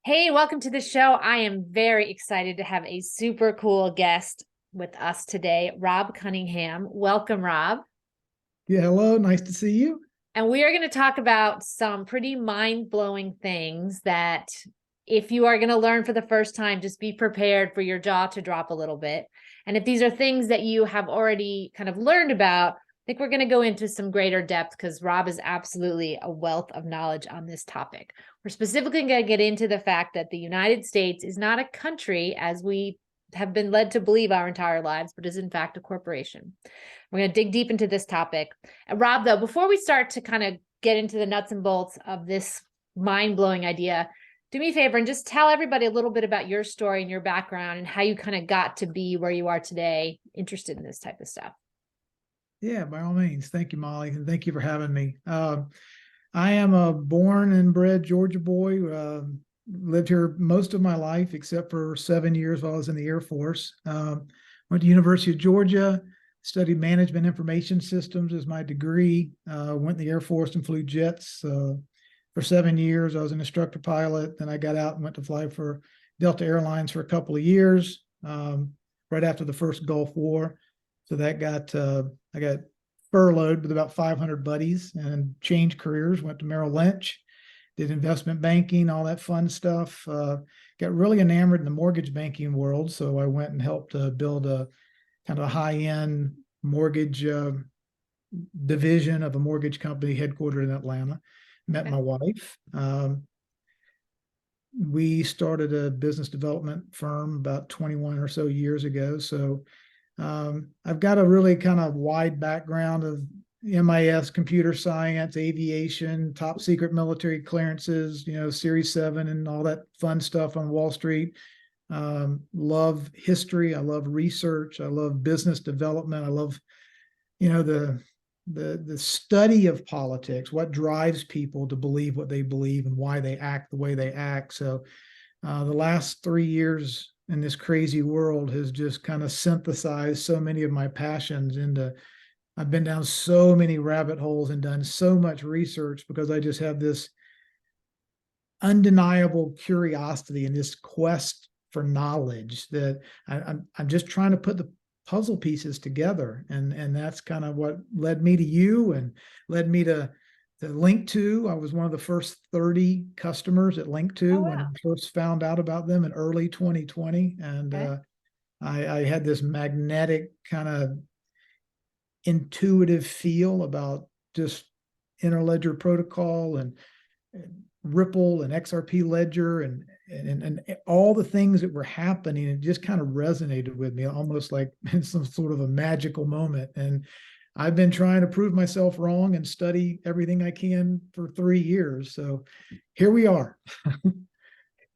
Hey, welcome to the show. I am very excited to have a super cool guest with us today, Rob Cunningham. Welcome, Rob. Yeah, hello. Nice to see you. And we are going to talk about some pretty mind-blowing things that if you are going to learn for the first time, just be prepared for your jaw to drop a little bit. And if these are things that you have already kind of learned about, I think we're going to go into some greater depth because Rob is absolutely a wealth of knowledge on this topic. We're specifically going to get into the fact that the United States is not a country as we have been led to believe our entire lives, but is in fact a corporation. We're going to dig deep into this topic. And Rob, though, before we start to kind of get into the nuts and bolts of this mind-blowing idea, do me a favor and just tell everybody a little bit about your story and your background and how you kind of got to be where you are today, interested in this type of stuff. Yeah, by all means. Thank you, Molly, and thank you for having me. I am a born and bred Georgia boy. Lived here most of my life, except for 7 years while I was in the Air Force. Went to University of Georgia, studied management information systems as my degree. Went in the Air Force and flew jets for 7 years. I was an instructor pilot. Then I got out and went to fly for Delta Airlines for a couple of years, right after the first Gulf War. So I got furloughed with about 500 buddies and changed careers. Went to Merrill Lynch, did investment banking, all that fun stuff. Got really enamored in the mortgage banking world, so I went and helped build a kind of a high-end mortgage division of a mortgage company headquartered in Atlanta. Met my wife. We started a business development firm about 21 or so years ago. So I've got a really kind of wide background of MIS, computer science, aviation, top secret military clearances, Series 7 and all that fun stuff on Wall Street. Love history. I love research. I love business development. I love, the study of politics, what drives people to believe what they believe and why they act the way they act. So the last 3 years in this crazy world has just kind of synthesized so many of my passions into. I've been down so many rabbit holes and done so much research because I just have this undeniable curiosity and this quest for knowledge that I'm just trying to put the puzzle pieces together, and that's kind of what led me to you and led me to Link2. I was one of the first 30 customers at Link2 Oh, when I wow. first found out about them in early 2020. And Okay. I had this magnetic kind of intuitive feel about just interledger protocol and Ripple and XRP Ledger and all the things that were happening. It just kind of resonated with me, almost like in some sort of a magical moment. And I've been trying to prove myself wrong and study everything I can for 3 years. So here we are.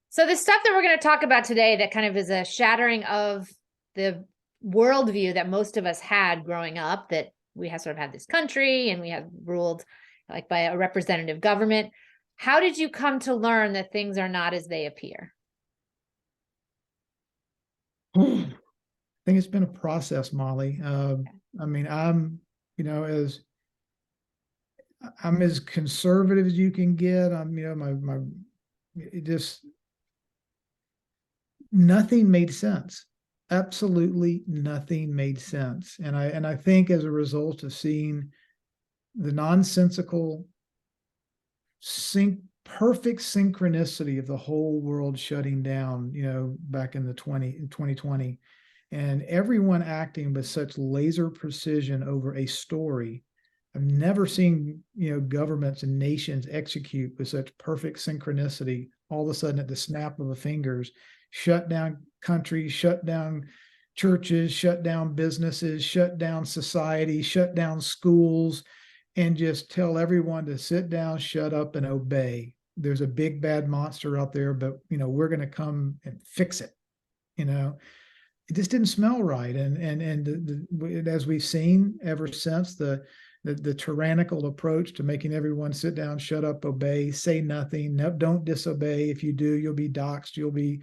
So the stuff that we're going to talk about today that kind of is a shattering of the worldview that most of us had growing up, that we have sort of had this country and we have ruled like by a representative government. How did you come to learn that things are not as they appear? I think it's been a process, Molly. I mean, as I'm as conservative as you can get. It just nothing made sense. Absolutely nothing made sense. And I think as a result of seeing the nonsensical perfect synchronicity of the whole world shutting down, back in 2020, and everyone acting with such laser precision over a story. I've never seen, governments and nations execute with such perfect synchronicity all of a sudden at the snap of the fingers, shut down countries, shut down churches, shut down businesses, shut down society, shut down schools, and just tell everyone to sit down, shut up, and obey. There's a big bad monster out there, but we're going to come and fix it. It just didn't smell right, and as we've seen ever since, the tyrannical approach to making everyone sit down, shut up, obey, say nothing, no, don't disobey. If you do, you'll be doxxed, you'll be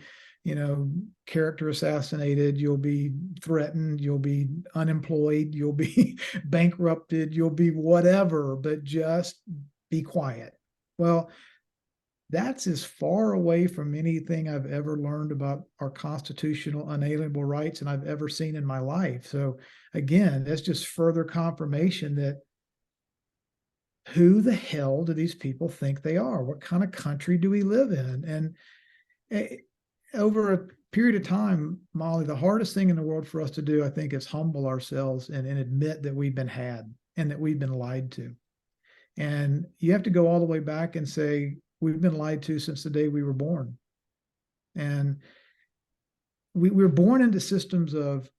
character assassinated, you'll be threatened, you'll be unemployed, you'll be bankrupted, you'll be whatever, but just be quiet. Well, that's as far away from anything I've ever learned about our constitutional unalienable rights and I've ever seen in my life. So again, that's just further confirmation that who the hell do these people think they are? What kind of country do we live in? And over a period of time, Molly, the hardest thing in the world for us to do, I think, is humble ourselves and admit that we've been had and that we've been lied to. And you have to go all the way back and say, we've been lied to since the day we were born. And we were born into systems of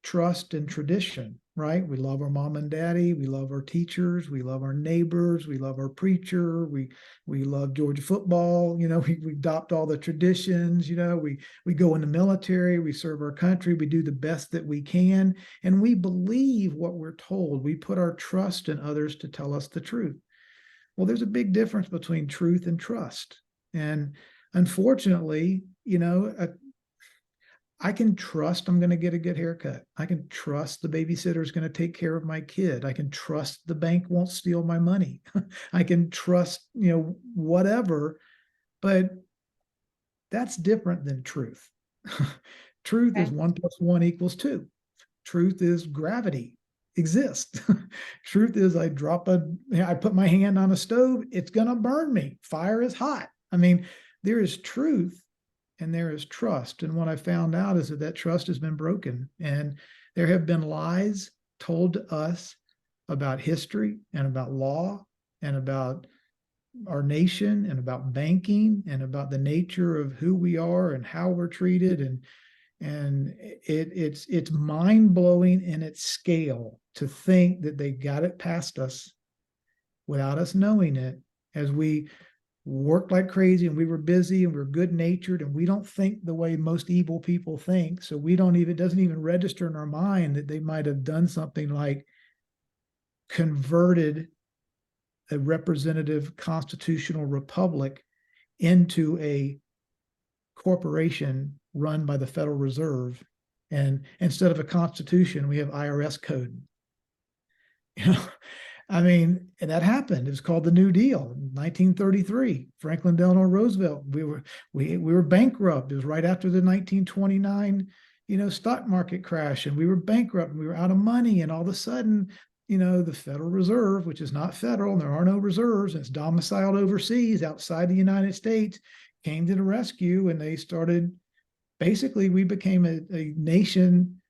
trust and tradition, right? We love our mom and daddy. We love our teachers. We love our neighbors. We love our preacher. We love Georgia football. You know, we adopt all the traditions. You know, we go in the military. We serve our country. We do the best that we can. And we believe what we're told. We put our trust in others to tell us the truth. Well, there's a big difference between truth and trust. And unfortunately, you know, I can trust I'm going to get a good haircut. I can trust the babysitter is going to take care of my kid. I can trust the bank won't steal my money. I can trust, you know, whatever, but that's different than truth. Truth is 1 + 1 = 2. Truth is gravity exists. Truth is I put my hand on a stove, it's going to burn me. Fire is hot. I mean, there is truth and there is trust. And what I found out is that trust has been broken. And there have been lies told to us about history and about law and about our nation and about banking and about the nature of who we are and how we're treated. And it's mind-blowing in its scale to think that they got it past us without us knowing it, as we worked like crazy and we were busy and we we're good-natured and we don't think the way most evil people think. So it doesn't even register in our mind that they might have done something like converted a representative constitutional republic into a corporation run by the Federal Reserve. And instead of a constitution, we have IRS code. You know, I mean, and that happened. It was called the New Deal in 1933. Franklin Delano Roosevelt. We were bankrupt. It was right after the 1929, you know, stock market crash, and we were bankrupt and we were out of money. And all of a sudden, you know, the Federal Reserve, which is not federal, and there are no reserves, and it's domiciled overseas outside the United States, came to the rescue, and they started. Basically, we became a nation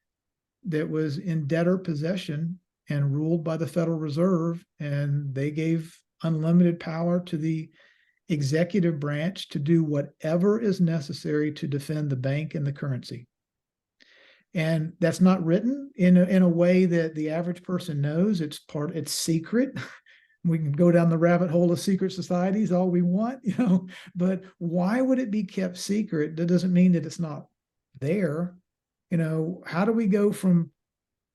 that was in debtor possession and ruled by the Federal Reserve, and they gave unlimited power to the executive branch to do whatever is necessary to defend the bank and the currency. And that's not written in a way that the average person knows. It's secret. We can go down the rabbit hole of secret societies all we want, you know, but why would it be kept secret? That doesn't mean that it's not there. You know, how do we go from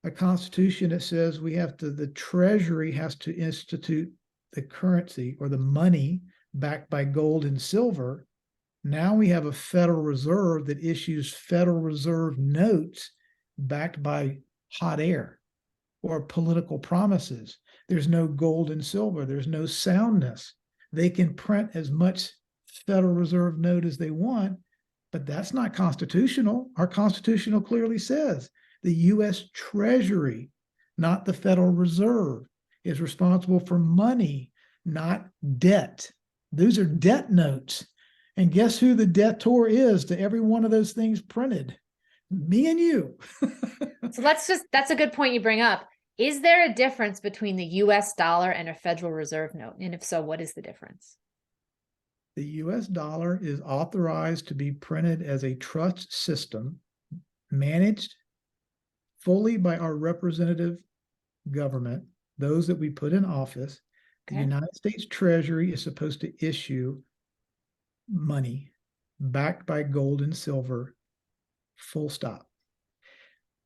a constitution that says the Treasury has to institute the currency or the money backed by gold and silver? Now we have a Federal Reserve that issues Federal Reserve notes backed by hot air or political promises. There's no gold and silver. There's no soundness. They can print as much Federal Reserve note as they want, but that's not constitutional. Our constitutional clearly says the U.S. Treasury, not the Federal Reserve, is responsible for money, not debt. Those are debt notes. And guess who the debtor is to every one of those things printed? Me and you. So that's a good point you bring up. Is there a difference between the US dollar and a Federal Reserve note? And if so, what is the difference? The US dollar is authorized to be printed as a trust system managed fully by our representative government, those that we put in office. The United States Treasury is supposed to issue money backed by gold and silver, full stop.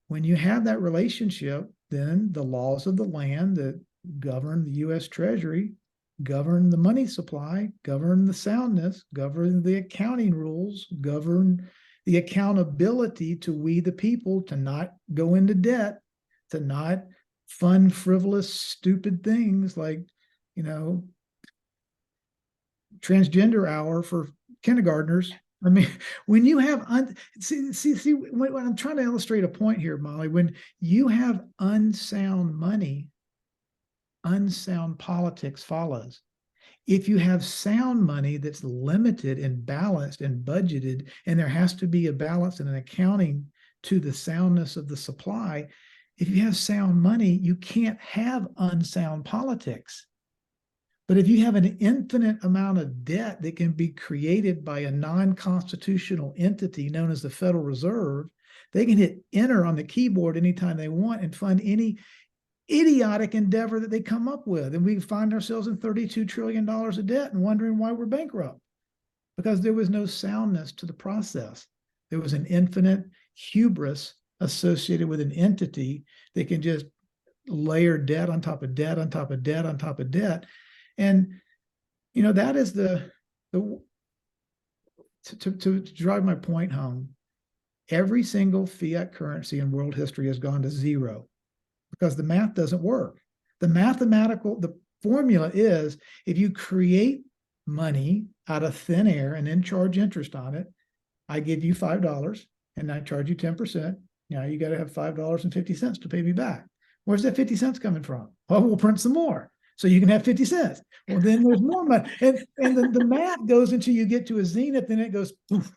When you have that relationship, then the laws of the land that govern the U.S. Treasury govern the money supply, govern the soundness, govern the accounting rules, govern the accountability to we the people to not go into debt, to not fund frivolous, stupid things like, you know, transgender hour for kindergartners. I mean, when you have when I'm trying to illustrate a point here, Molly, when you have unsound money, unsound politics follows. If you have sound money that's limited and balanced and budgeted, and there has to be a balance and an accounting to the soundness of the supply, if you have sound money, you can't have unsound politics. But if you have an infinite amount of debt that can be created by a non-constitutional entity known as the Federal Reserve, they can hit enter on the keyboard anytime they want and fund any idiotic endeavor that they come up with. And we find ourselves in $32 trillion of debt and wondering why we're bankrupt, because there was no soundness to the process. There was an infinite hubris associated with an entity that can just layer debt on top of debt on top of debt on top of debt. And, that is to drive my point home, every single fiat currency in world history has gone to zero because the math doesn't work. The formula is, if you create money out of thin air and then charge interest on it, I give you $5 and I charge you 10%. Now you got to have $5.50 to pay me back. Where's that 50 cents coming from? Well, we'll print some more so you can have 50 cents. Well, then there's more money. And the math goes until you get to a zenith, then it goes poof.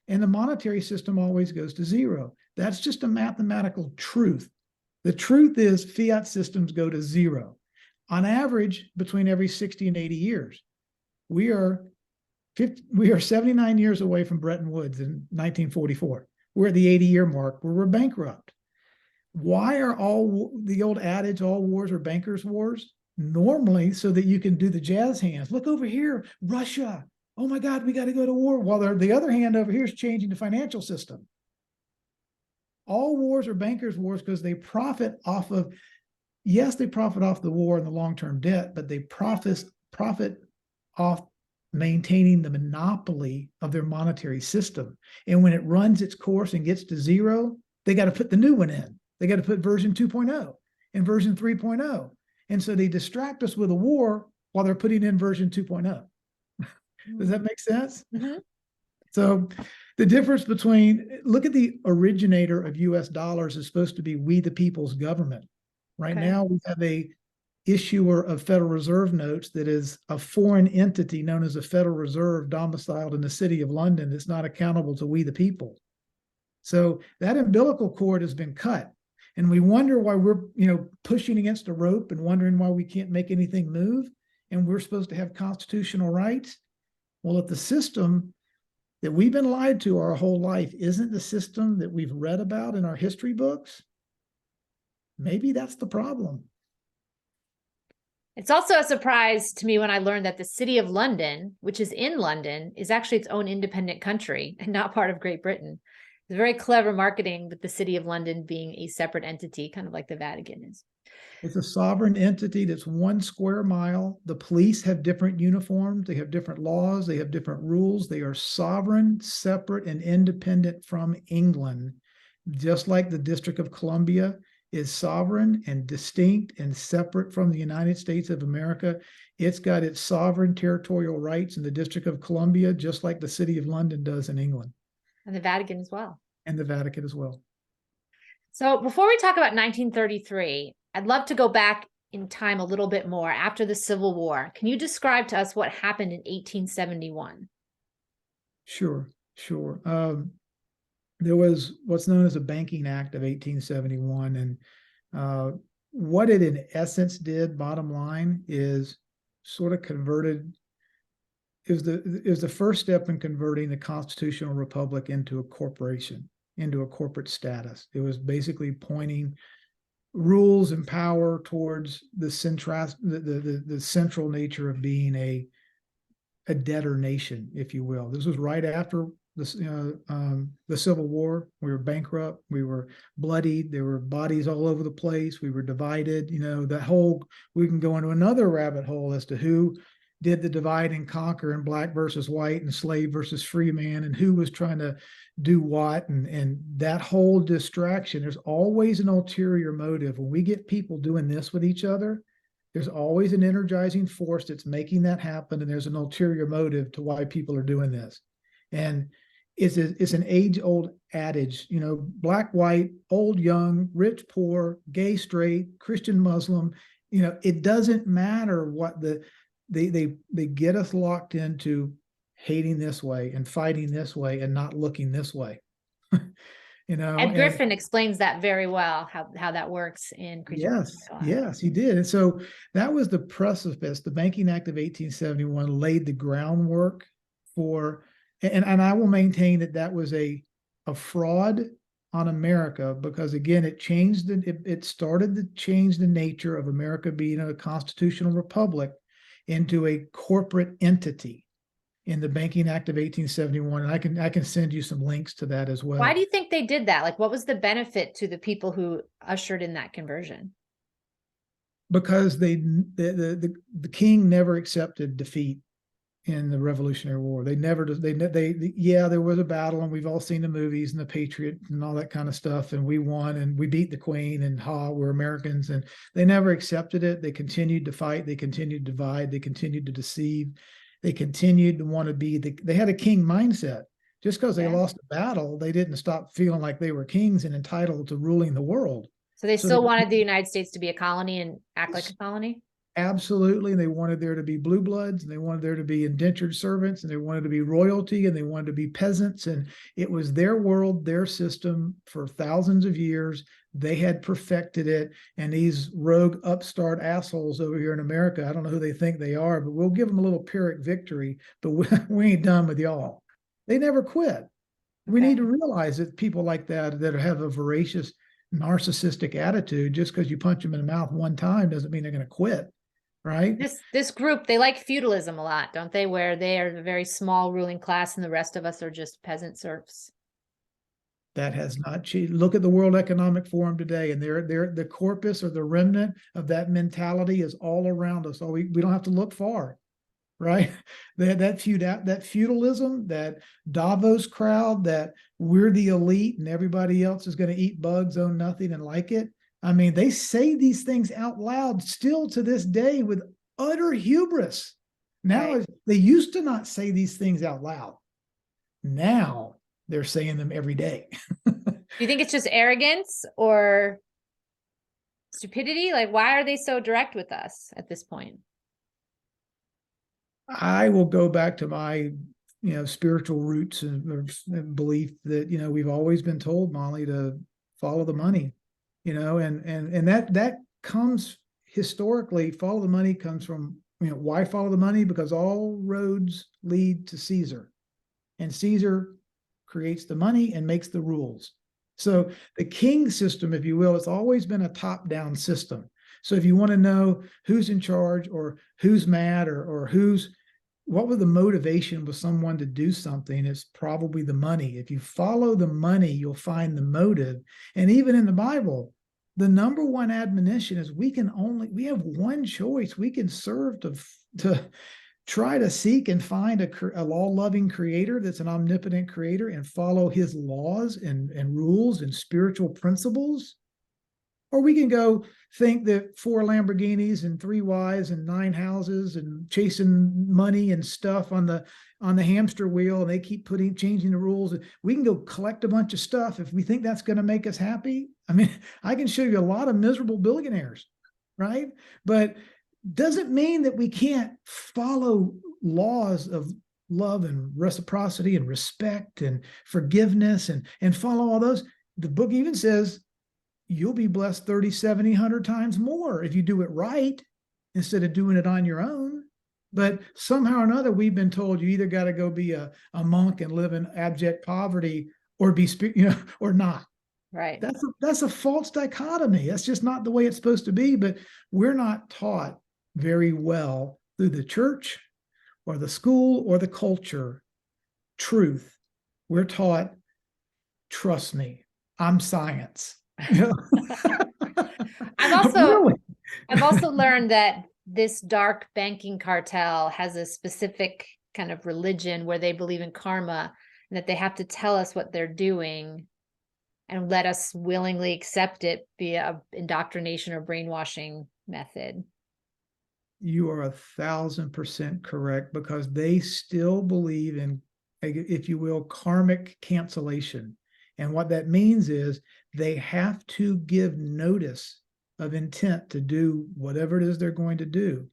And the monetary system always goes to zero. That's just a mathematical truth. The truth is fiat systems go to zero. On average, between every 60 and 80 years. We are 79 years away from Bretton Woods in 1944. We're at the 80-year mark where we're bankrupt. Why are the old adage, all wars are bankers' wars? Normally, so that you can do the jazz hands. Look over here, Russia. Oh my God, we got to go to war. While the other hand over here is changing the financial system. All wars are bankers' wars because they profit off of, yes, they profit off the war and the long-term debt, but they profit off maintaining the monopoly of their monetary system. And when it runs its course and gets to zero, they got to put the new one in. They got to put version 2.0 and version 3.0. And so they distract us with a war while they're putting in version 2.0. Does that make sense? Mm-hmm. So the difference look at the originator of US dollars is supposed to be we the people's government. Right now we have a issuer of Federal Reserve notes that is a foreign entity known as the Federal Reserve, domiciled in the city of London, that's not accountable to we the people. So that umbilical cord has been cut. And we wonder why we're, pushing against a rope and wondering why we can't make anything move. And we're supposed to have constitutional rights. Well, if the system that we've been lied to our whole life isn't the system that we've read about in our history books, maybe that's the problem. It's also a surprise to me when I learned that the City of London, which is in London, is actually its own independent country and not part of Great Britain. It's very clever marketing with the City of London being a separate entity, kind of like the Vatican is. It's a sovereign entity that's 1 square mile. The police have different uniforms. They have different laws. They have different rules. They are sovereign, separate, and independent from England, just like the District of Columbia is sovereign and distinct and separate from the United States of America. It's got its sovereign territorial rights in the District of Columbia, just like the City of London does in England. And the Vatican as well. And the Vatican as well. So before we talk about 1933, I'd love to go back in time a little bit more after the Civil War. Can you describe to us what happened in 1871? Sure. There was what's known as a Banking Act of 1871. And what it in essence did, bottom line, is sort of converted, is the first step in converting the constitutional republic into a corporation, into a corporate status. It was basically pointing rules and power towards the central nature of being a debtor nation, if you will. This was right after the Civil War. We were bankrupt. We were bloodied. There were bodies all over the place. We were divided. We can go into another rabbit hole as to who did the divide and conquer and black versus white and slave versus free man and who was trying to do what, and that whole distraction. There's always an ulterior motive. When we get people doing this with each other, There's always an energizing force that's making that happen, and there's an ulterior motive to why people are doing this. And it's an age-old adage, you know, black, white, old, young, rich, poor, gay, straight, Christian, Muslim. You know, it doesn't matter what they get us locked into hating this way and fighting this way and not looking this way. You know, Ed and Griffin explains that very well, how that works in creature yes, comforts. yes, he did. And so that was the precipice. The Banking Act of 1871 laid the groundwork for, and I will maintain that that was a fraud on America, because again, it started to change the nature of America being a constitutional republic into a corporate entity in the Banking Act of 1871. And I can send you some links to that as well. Why do you think they did that? Like, what was the benefit to the people who ushered in that conversion? Because the king never accepted defeat in the Revolutionary War. Yeah, there was a battle, and we've all seen the movies and the Patriot and all that kind of stuff, and we won and we beat the Queen, and we're Americans. And they never accepted it. They continued to fight. They continued to divide. They continued to deceive. They continued to want to they had a king mindset. Just because they lost a battle, they didn't stop feeling like they were kings and entitled to ruling the world. So they still wanted the United States to be a colony and act like a colony? Absolutely. They wanted there to be blue bloods, and they wanted there to be indentured servants, and they wanted to be royalty, and they wanted to be peasants. And it was their world, their system for thousands of years. They had perfected it. And these rogue upstart assholes over here in America, I don't know who they think they are, but we'll give them a little Pyrrhic victory, but we ain't done with y'all. They never quit. We need to realize that people like that have a voracious narcissistic attitude, just because you punch them in the mouth one time doesn't mean they're going to quit. Right. This group, they like feudalism a lot, don't they? Where they are a very small ruling class and the rest of us are just peasant serfs. That has not changed. Look at the World Economic Forum today, and the corpus or the remnant of that mentality is all around us. We don't have to look far, right? That feudalism, that Davos crowd, that we're the elite and everybody else is going to eat bugs, own nothing, and like it. I mean, they say these things out loud still to this day with utter hubris. Now, they used to not say these things out loud. Now they're saying them every day. Do you think it's just arrogance or stupidity? Like, why are they so direct with us at this point? I will go back to my, spiritual roots and belief that, we've always been told, Molly, to follow the money. And that comes historically. Follow the money comes from, why follow the money? Because all roads lead to Caesar, and Caesar creates the money and makes the rules. So the king system, if you will, it's always been a top-down system. So if you want to know who's in charge or who's mad or what was the motivation with someone to do something, it's probably the money. If you follow the money, you'll find the motive. And even in the Bible, the number one admonition is we have one choice. We can serve to try to seek and find a law-loving creator that's an omnipotent creator and follow his laws and rules and spiritual principles. Or we can go think that 4 Lamborghinis and 3 wives and 9 houses and chasing money and stuff on the hamster wheel, and they keep changing the rules. We can go collect a bunch of stuff if we think that's going to make us happy. I mean, I can show you a lot of miserable billionaires, right? But doesn't mean that we can't follow laws of love and reciprocity and respect and forgiveness and follow all those. The book even says you'll be blessed 30, 70, 100 times more if you do it right instead of doing it on your own. But somehow or another, we've been told you either got to go be a monk and live in abject poverty or be, or not. Right. That's a false dichotomy. That's just not the way it's supposed to be. But we're not taught very well through the church or the school or the culture truth. We're taught, trust me, I'm science. I've also learned that this dark banking cartel has a specific kind of religion where they believe in karma and that they have to tell us what they're doing and let us willingly accept it via indoctrination or brainwashing method. You are 1,000% correct, because they still believe in, if you will, karmic cancellation. And what that means is they have to give notice of intent to do whatever it is they're going to do.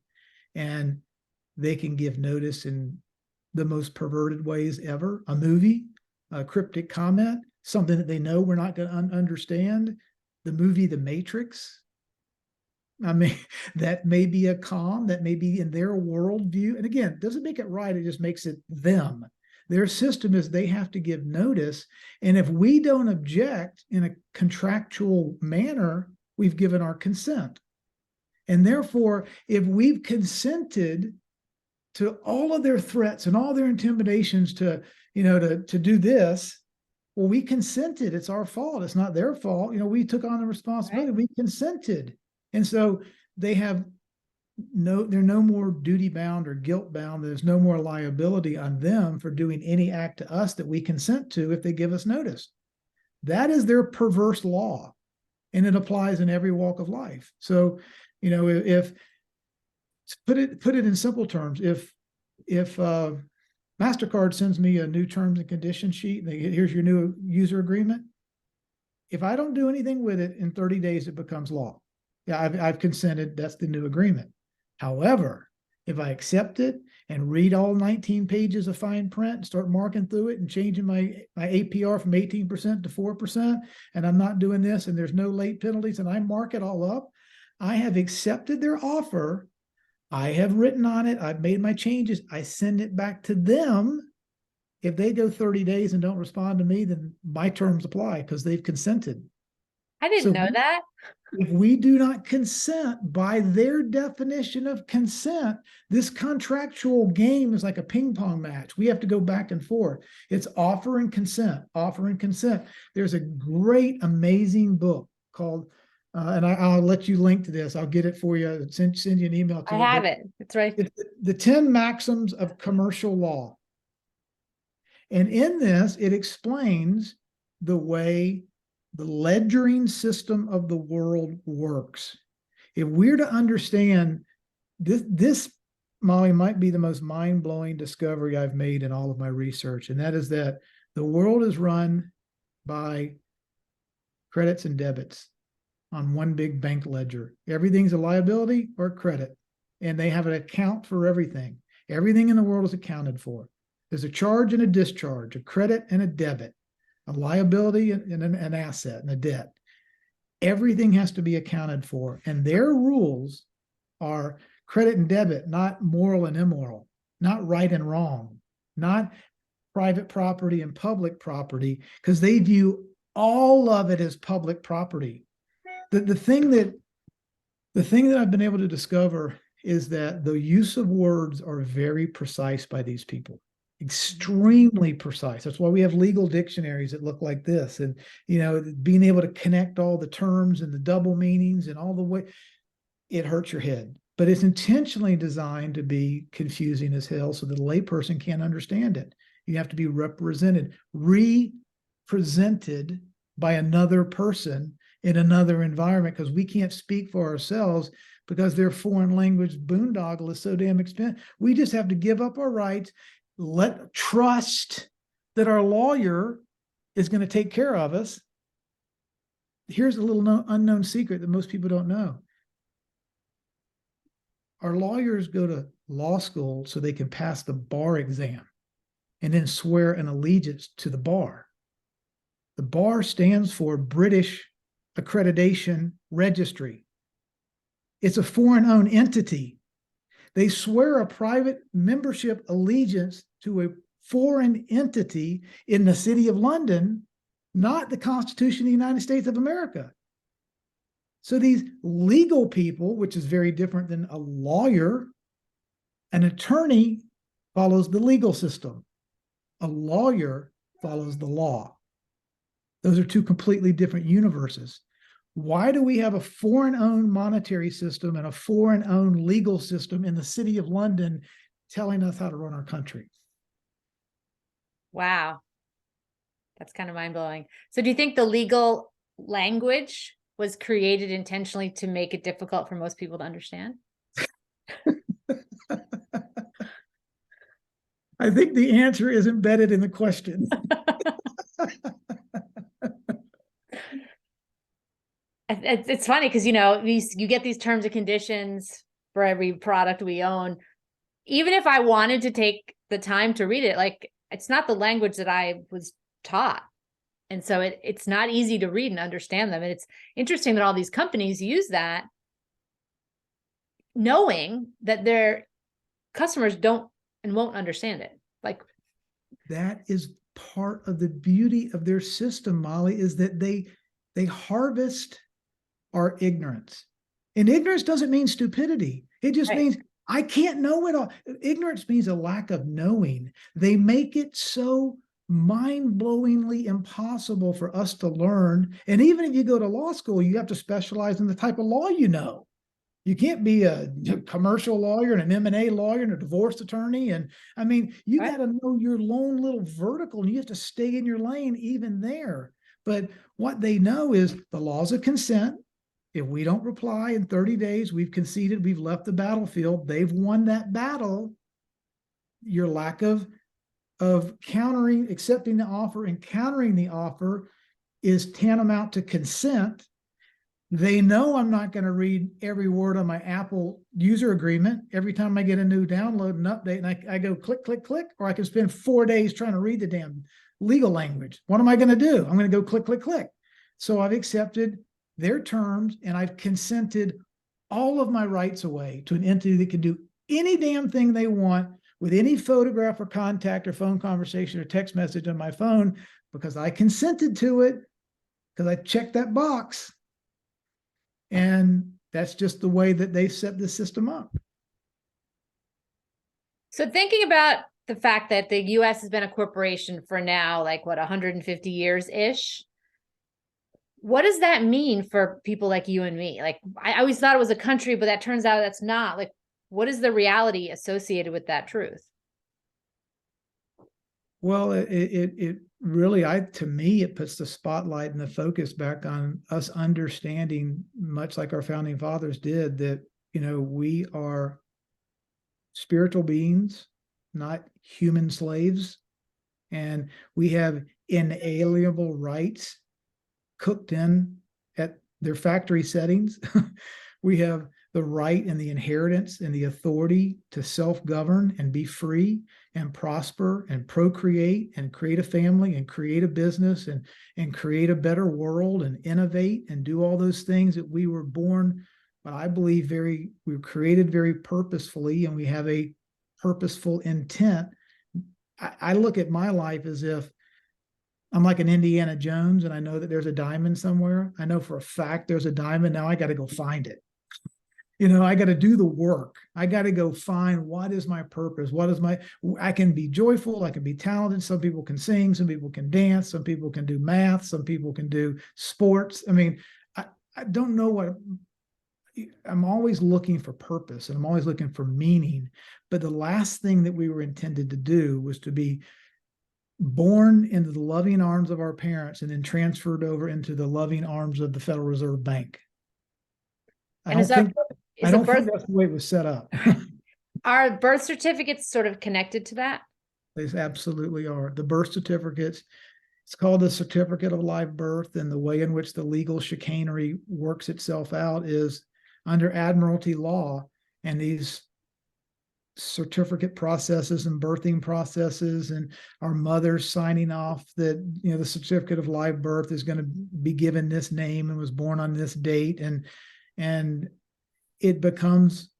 And they can give notice in the most perverted ways ever. A movie, a cryptic comment, something that they know we're not going to understand. The movie The Matrix. I mean, that may be a con, that may be in their worldview. And again, doesn't make it right, it just makes it them. Their system is they have to give notice. And if we don't object in a contractual manner, we've given our consent. And therefore, if we've consented to all of their threats and all their intimidations to, to do this, well, we consented. It's our fault. It's not their fault. We took on the responsibility. Right. We consented. And so they're no more duty bound or guilt bound. There's no more liability on them for doing any act to us that we consent to if they give us notice. That is their perverse law, and it applies in every walk of life. So, if put it in simple terms, if MasterCard sends me a new terms and conditions sheet, and here's your new user agreement, if I don't do anything with it in 30 days, it becomes law. Yeah, I've consented. That's the new agreement. However, if I accept it and read all 19 pages of fine print and start marking through it and changing my APR from 18% to 4%, and I'm not doing this, and there's no late penalties, and I mark it all up, I have accepted their offer. I have written on it. I've made my changes. I send it back to them. If they go 30 days and don't respond to me, then my terms apply because they've consented. I didn't know that. If we do not consent by their definition of consent, this contractual game is like a ping pong match. We have to go back and forth. It's offer and consent, offer and consent. There's a great, amazing book called, and I'll let you link to this. I'll get it for you. Send you an email to I have it. It's right. It's the 10 Maxims of Commercial Law. And in this, it explains the way the ledgering system of the world works. If we're to understand this, Molly, might be the most mind-blowing discovery I've made in all of my research, and that is that the world is run by credits and debits on one big bank ledger. Everything's a liability or a credit, and they have an account for everything. Everything in the world is accounted for. There's a charge and a discharge, a credit and a debit, a liability and an asset and a debt. Everything has to be accounted for. And their rules are credit and debit, not moral and immoral, not right and wrong, not private property and public property, because they view all of it as public property. The thing that I've been able to discover is that the use of words are very precise by these people. Extremely precise. That's why we have legal dictionaries that look like this, and being able to connect all the terms and the double meanings and all the way, it hurts your head. But it's intentionally designed to be confusing as hell so that a layperson can't understand it. You have to be represented by another person in another environment, because we can't speak for ourselves because their foreign language boondoggle is so damn expensive. We just have to give up our rights. Trust that our lawyer is going to take care of us. Here's a little unknown secret that most people don't know. Our lawyers go to law school so they can pass the bar exam and then swear an allegiance to the bar. The bar stands for British Accreditation Registry. It's a foreign-owned entity. They swear a private membership allegiance to a foreign entity in the city of London, not the Constitution of the United States of America. So these legal people, which is very different than a lawyer, an attorney follows the legal system. A lawyer follows the law. Those are two completely different universes. Why do we have a foreign-owned monetary system and a foreign-owned legal system in the city of London telling us how to run our country? Wow. That's kind of mind-blowing. So do you think the legal language was created intentionally to make it difficult for most people to understand? I think the answer is embedded in the question. It's funny because, you know, you get these terms and conditions for every product we own. Even if I wanted to take the time to read it, like, it's not the language that I was taught. And so it's not easy to read and understand them. And it's interesting that all these companies use that, knowing that their customers don't and won't understand it. Like, that is part of the beauty of their system, Molly, is that they harvest our ignorance. And ignorance doesn't mean stupidity. It just right. means I can't know it all. Ignorance means a lack of knowing. They make it so mind-blowingly impossible for us to learn. And even if you go to law school, you have to specialize in the type of law you know. You can't be a commercial lawyer and an M&A lawyer and a divorce attorney. And I mean, you Right. got to know your lone little vertical, and you have to stay in your lane even there. But what they know is the laws of consent. If we don't reply in 30 days, we've conceded, we've left the battlefield. They've won that battle. Your lack of countering, accepting the offer and countering the offer is tantamount to consent. They know I'm not going to read every word on my Apple user agreement every time I get a new download and update, and I go click, click, click, or I can spend 4 days trying to read the damn legal language. What am I going to do? I'm going to go click, click, click. So I've accepted their terms and I've consented all of my rights away to an entity that can do any damn thing they want with any photograph or contact or phone conversation or text message on my phone, because I consented to it, because I checked that box. And that's just the way that they set the system up. So thinking about the fact that the US has been a corporation for now, like, what, 150 years ish. What does that mean for people like you and me? Like, I always thought it was a country, but that turns out that's not. Like, what is the reality associated with that truth? Well, it really, to me, it puts the spotlight and the focus back on us understanding, much like our founding fathers did, that, you know, we are spiritual beings, not human slaves. And we have inalienable rights cooked in at their factory settings. We have the right and the inheritance and the authority to self-govern and be free and prosper and procreate and create a family and create a business and create a better world and innovate and do all those things that we were born, but I believe we were created very purposefully, and we have a purposeful intent. I look at my life as if I'm like an Indiana Jones, and I know that there's a diamond somewhere. I know for a fact there's a diamond. Now I got to go find it. You know, I got to do the work. I got to go find what is my purpose. I can be joyful. I can be talented. Some people can sing. Some people can dance. Some people can do math. Some people can do sports. I mean, I don't know I'm always looking for purpose, and I'm always looking for meaning. But the last thing that we were intended to do was to be born into the loving arms of our parents and then transferred over into the loving arms of the Federal Reserve Bank. I don't think that's the way it was set up. Are birth certificates sort of connected to that? They absolutely are. The birth certificates, it's called the certificate of live birth, and the way in which the legal chicanery works itself out is under admiralty law, and these certificate processes and birthing processes, and our mothers signing off that, you know, the certificate of live birth is going to be given this name and was born on this date, and it becomes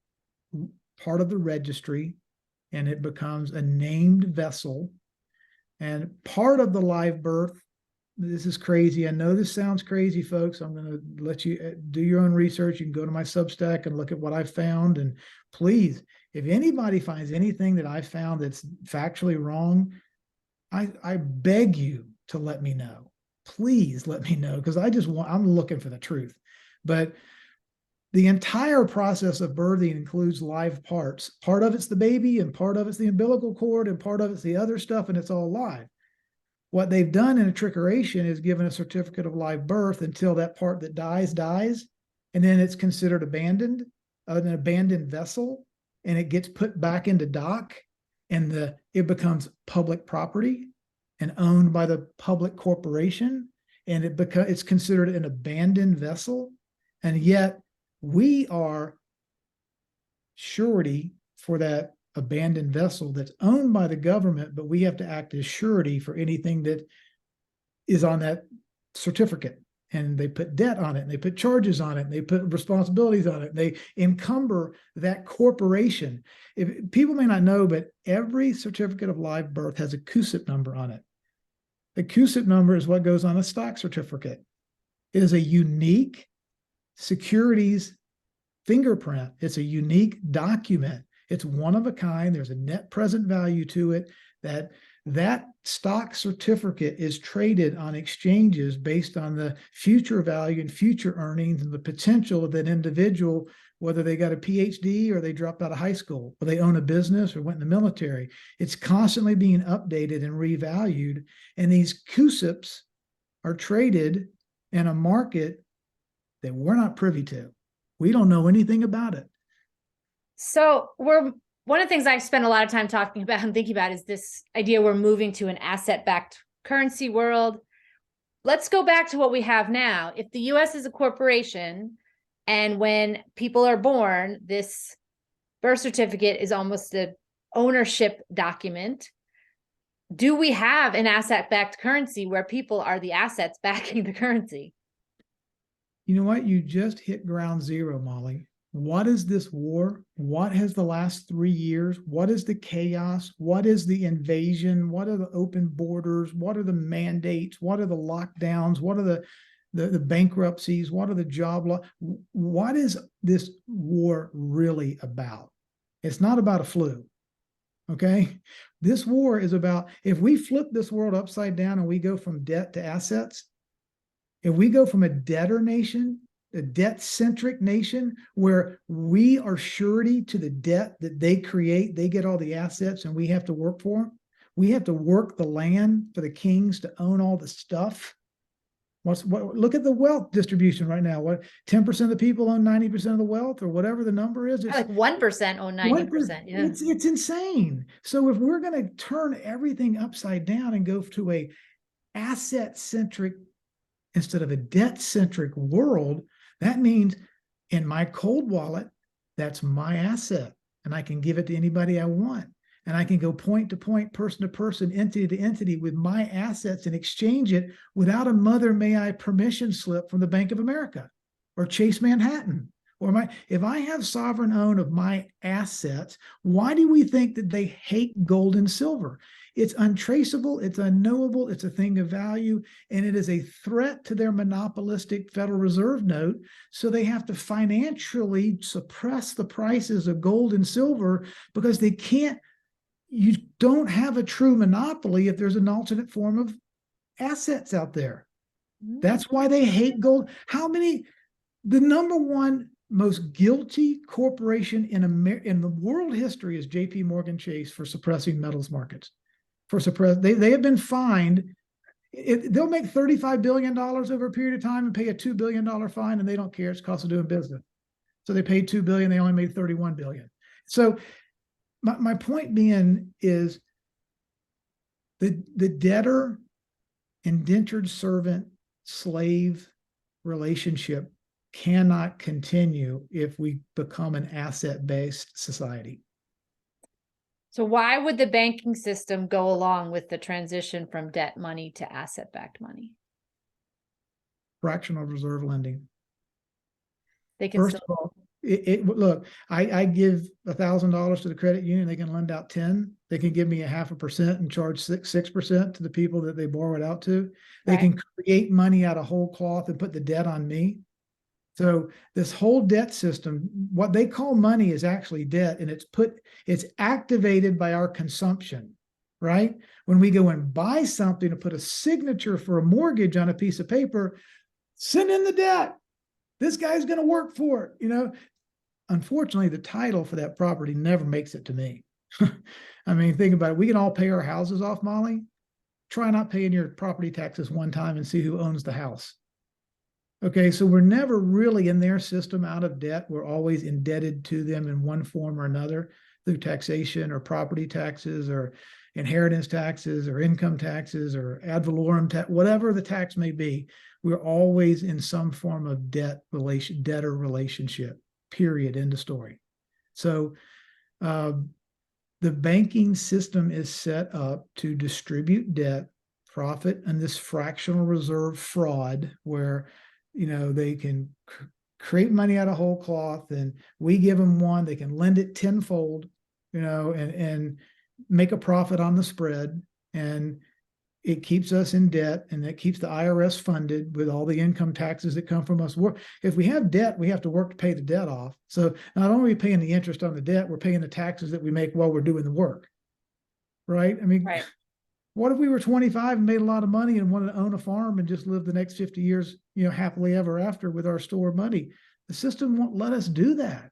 part of the registry, and it becomes a named vessel. And part of the live birth, this is crazy. I know this sounds crazy, folks. I'm going to let you do your own research. You can go to my Substack and look at what I found. And please, if anybody finds anything that I found that's factually wrong, I beg you to let me know. Please let me know, because I'm looking for the truth. But the entire process of birthing includes live parts. Part of it's the baby, and part of it's the umbilical cord, and part of it's the other stuff, and it's all live. What they've done in a trickeration is given a certificate of live birth until that part that dies, and then it's considered abandoned, an abandoned vessel. and it gets put back into dock, and it becomes public property and owned by the public corporation, and it's considered an abandoned vessel, and yet we are surety for that abandoned vessel that's owned by the government, but we have to act as surety for anything that is on that certificate. And they put debt on it, and they put charges on it, and they put responsibilities on it. And they encumber that corporation. If people may not know, but every certificate of live birth has a CUSIP number on it. The CUSIP number is what goes on a stock certificate. It is a unique securities fingerprint. It's a unique document. It's one of a kind. There's a net present value to it. That stock certificate is traded on exchanges based on the future value and future earnings and the potential of that individual, whether they got a PhD or they dropped out of high school, or they own a business or went in the military. It's constantly being updated and revalued. And these CUSIPs are traded in a market that we're not privy to. We don't know anything about it. So one of the things I've spent a lot of time talking about and thinking about is this idea we're moving to an asset-backed currency world. Let's go back to what we have now. If the US is a corporation, and when people are born, this birth certificate is almost an ownership document, do we have an asset-backed currency where people are the assets backing the currency? You know what? You just hit ground zero, Molly. What is this war? What has the last 3 years? What is the chaos? What is the invasion? What are the open borders? What are the mandates? What are the lockdowns? What are the bankruptcies? What are the job loss? What is this war really about? It's not about a flu. Okay. This war is about, if we flip this world upside down and we go from debt to assets, if we go from a debtor nation, a debt-centric nation where we are surety to the debt that they create, they get all the assets and we have to work for them. We have to work the land for the kings to own all the stuff. Look at the wealth distribution right now. What 10% of the people own 90% of the wealth, or whatever the number is. Like 1% own 90%. Yeah. It's insane. So if we're going to turn everything upside down and go to a asset-centric instead of a debt-centric world, that means in my cold wallet, that's my asset, and I can give it to anybody I want. And I can go point to point, person to person, entity to entity with my assets and exchange it without a mother may I permission slip from the Bank of America or Chase Manhattan. Or if I have sovereign own of my assets, why do we think that they hate gold and silver? It's untraceable, it's unknowable, it's a thing of value, and it is a threat to their monopolistic Federal Reserve note. So they have to financially suppress the prices of gold and silver because they can't. You don't have a true monopoly if there's an alternate form of assets out there. That's why they hate gold. The number one most guilty corporation in the world history is JP Morgan Chase for suppressing metals markets. They have been fined. They'll make $35 billion over a period of time and pay a $2 billion fine, and they don't care. It's cost of doing business. So they paid $2 billion, they only made $31 billion. So my point being is the debtor, indentured servant, slave relationship cannot continue if we become an asset-based society. So why would the banking system go along with the transition from debt money to asset-backed money? Fractional reserve lending. They can First of all, look, I give $1,000 to the credit union, they can lend out 10. They can give me 0.5% and charge 6% to the people that they borrow it out to. They can create money out of whole cloth and put the debt on me. So this whole debt system, what they call money is actually debt, and it's activated by our consumption, right? When we go and buy something to put a signature for a mortgage on a piece of paper, send in the debt. This guy's going to work for it, Unfortunately, the title for that property never makes it to me. I mean, think about it. We can all pay our houses off, Molly. Try not paying your property taxes one time and see who owns the house. Okay, so we're never really in their system out of debt. We're always indebted to them in one form or another through taxation or property taxes or inheritance taxes or income taxes or ad valorem tax, whatever the tax may be. We're always in some form of debtor relationship, period, end of story. So the banking system is set up to distribute debt, profit, and this fractional reserve fraud where they can create money out of whole cloth, and we give them one, they can lend it tenfold, and make a profit on the spread, and it keeps us in debt, and it keeps the IRS funded with all the income taxes that come from us. If we have debt, we have to work to pay the debt off. So not only are we paying the interest on the debt, we're paying the taxes that we make while we're doing the work, right? I mean, Right. what if we were 25 and made a lot of money and wanted to own a farm and just live the next 50 years, happily ever after with our stored money? The system won't let us do that.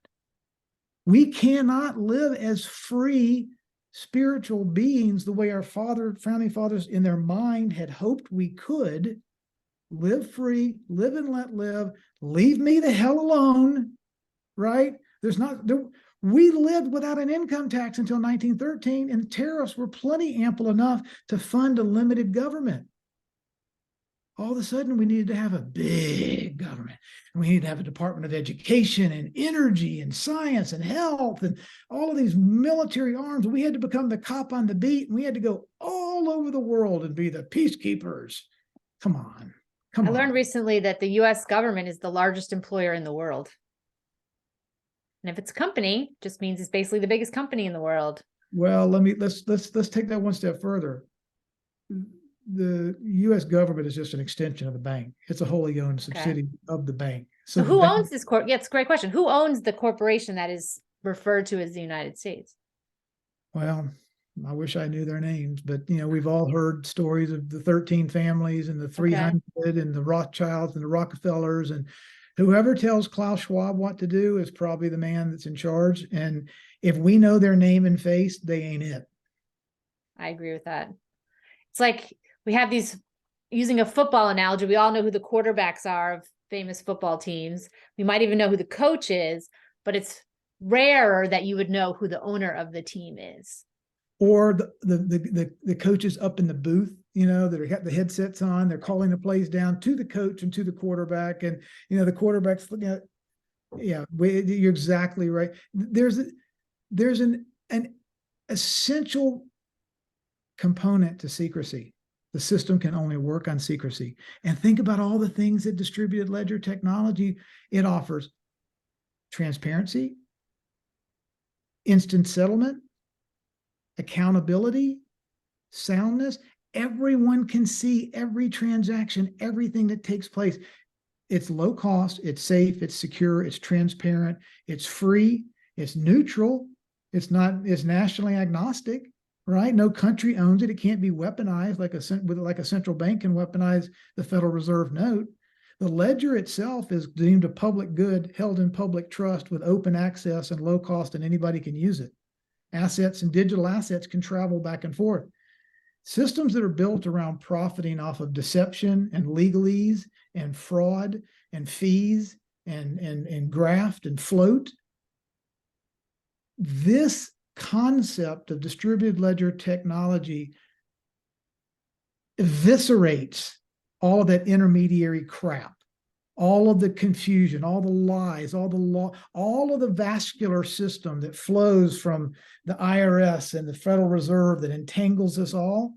We cannot live as free spiritual beings the way our founding fathers in their mind had hoped we could. Live free, live and let live, leave me the hell alone, right? We lived without an income tax until 1913, and tariffs were plenty ample enough to fund a limited government. All of a sudden, we needed to have a big government. And we needed to have a Department of Education and energy and science and health and all of these military arms. We had to become the cop on the beat, and we had to go all over the world and be the peacekeepers. Come on. I learned recently that the US government is the largest employer in the world. And if it's a company, it just means it's basically the biggest company in the world. Well, let's take that one step further. The US government is just an extension of the bank. It's a wholly owned subsidiary of the bank. So who owns this corp? Yeah, it's a great question. Who owns the corporation that is referred to as the United States? Well, I wish I knew their names, but we've all heard stories of the 13 families and the 300 and the Rothschilds and the Rockefellers, and whoever tells Klaus Schwab what to do is probably the man that's in charge. And if we know their name and face, they ain't it. I agree with that. It's like we have these, using a football analogy, we all know who the quarterbacks are of famous football teams. We might even know who the coach is, but it's rarer that you would know who the owner of the team is. Or the coaches up in the booth, that got the headsets on, they're calling the plays down to the coach and to the quarterback, and the quarterback's looking at, you're exactly right. There's an essential component to secrecy. The system can only work on secrecy. And think about all the things that distributed ledger technology it offers: transparency, instant settlement, accountability, soundness. Everyone can see every transaction, everything that takes place. It's low cost, it's safe, it's secure, it's transparent, it's free, it's neutral, it's nationally agnostic, right? No country owns it. It can't be weaponized like a central bank can weaponize the Federal Reserve note. The ledger itself is deemed a public good held in public trust with open access and low cost, and anybody can use it. Assets and digital assets can travel back and forth. Systems that are built around profiting off of deception and legalese and fraud and fees and graft and float. This concept of distributed ledger technology eviscerates all of that intermediary crap, all of the confusion, all the lies, all the law, all of the vascular system that flows from the IRS and the Federal Reserve that entangles us all.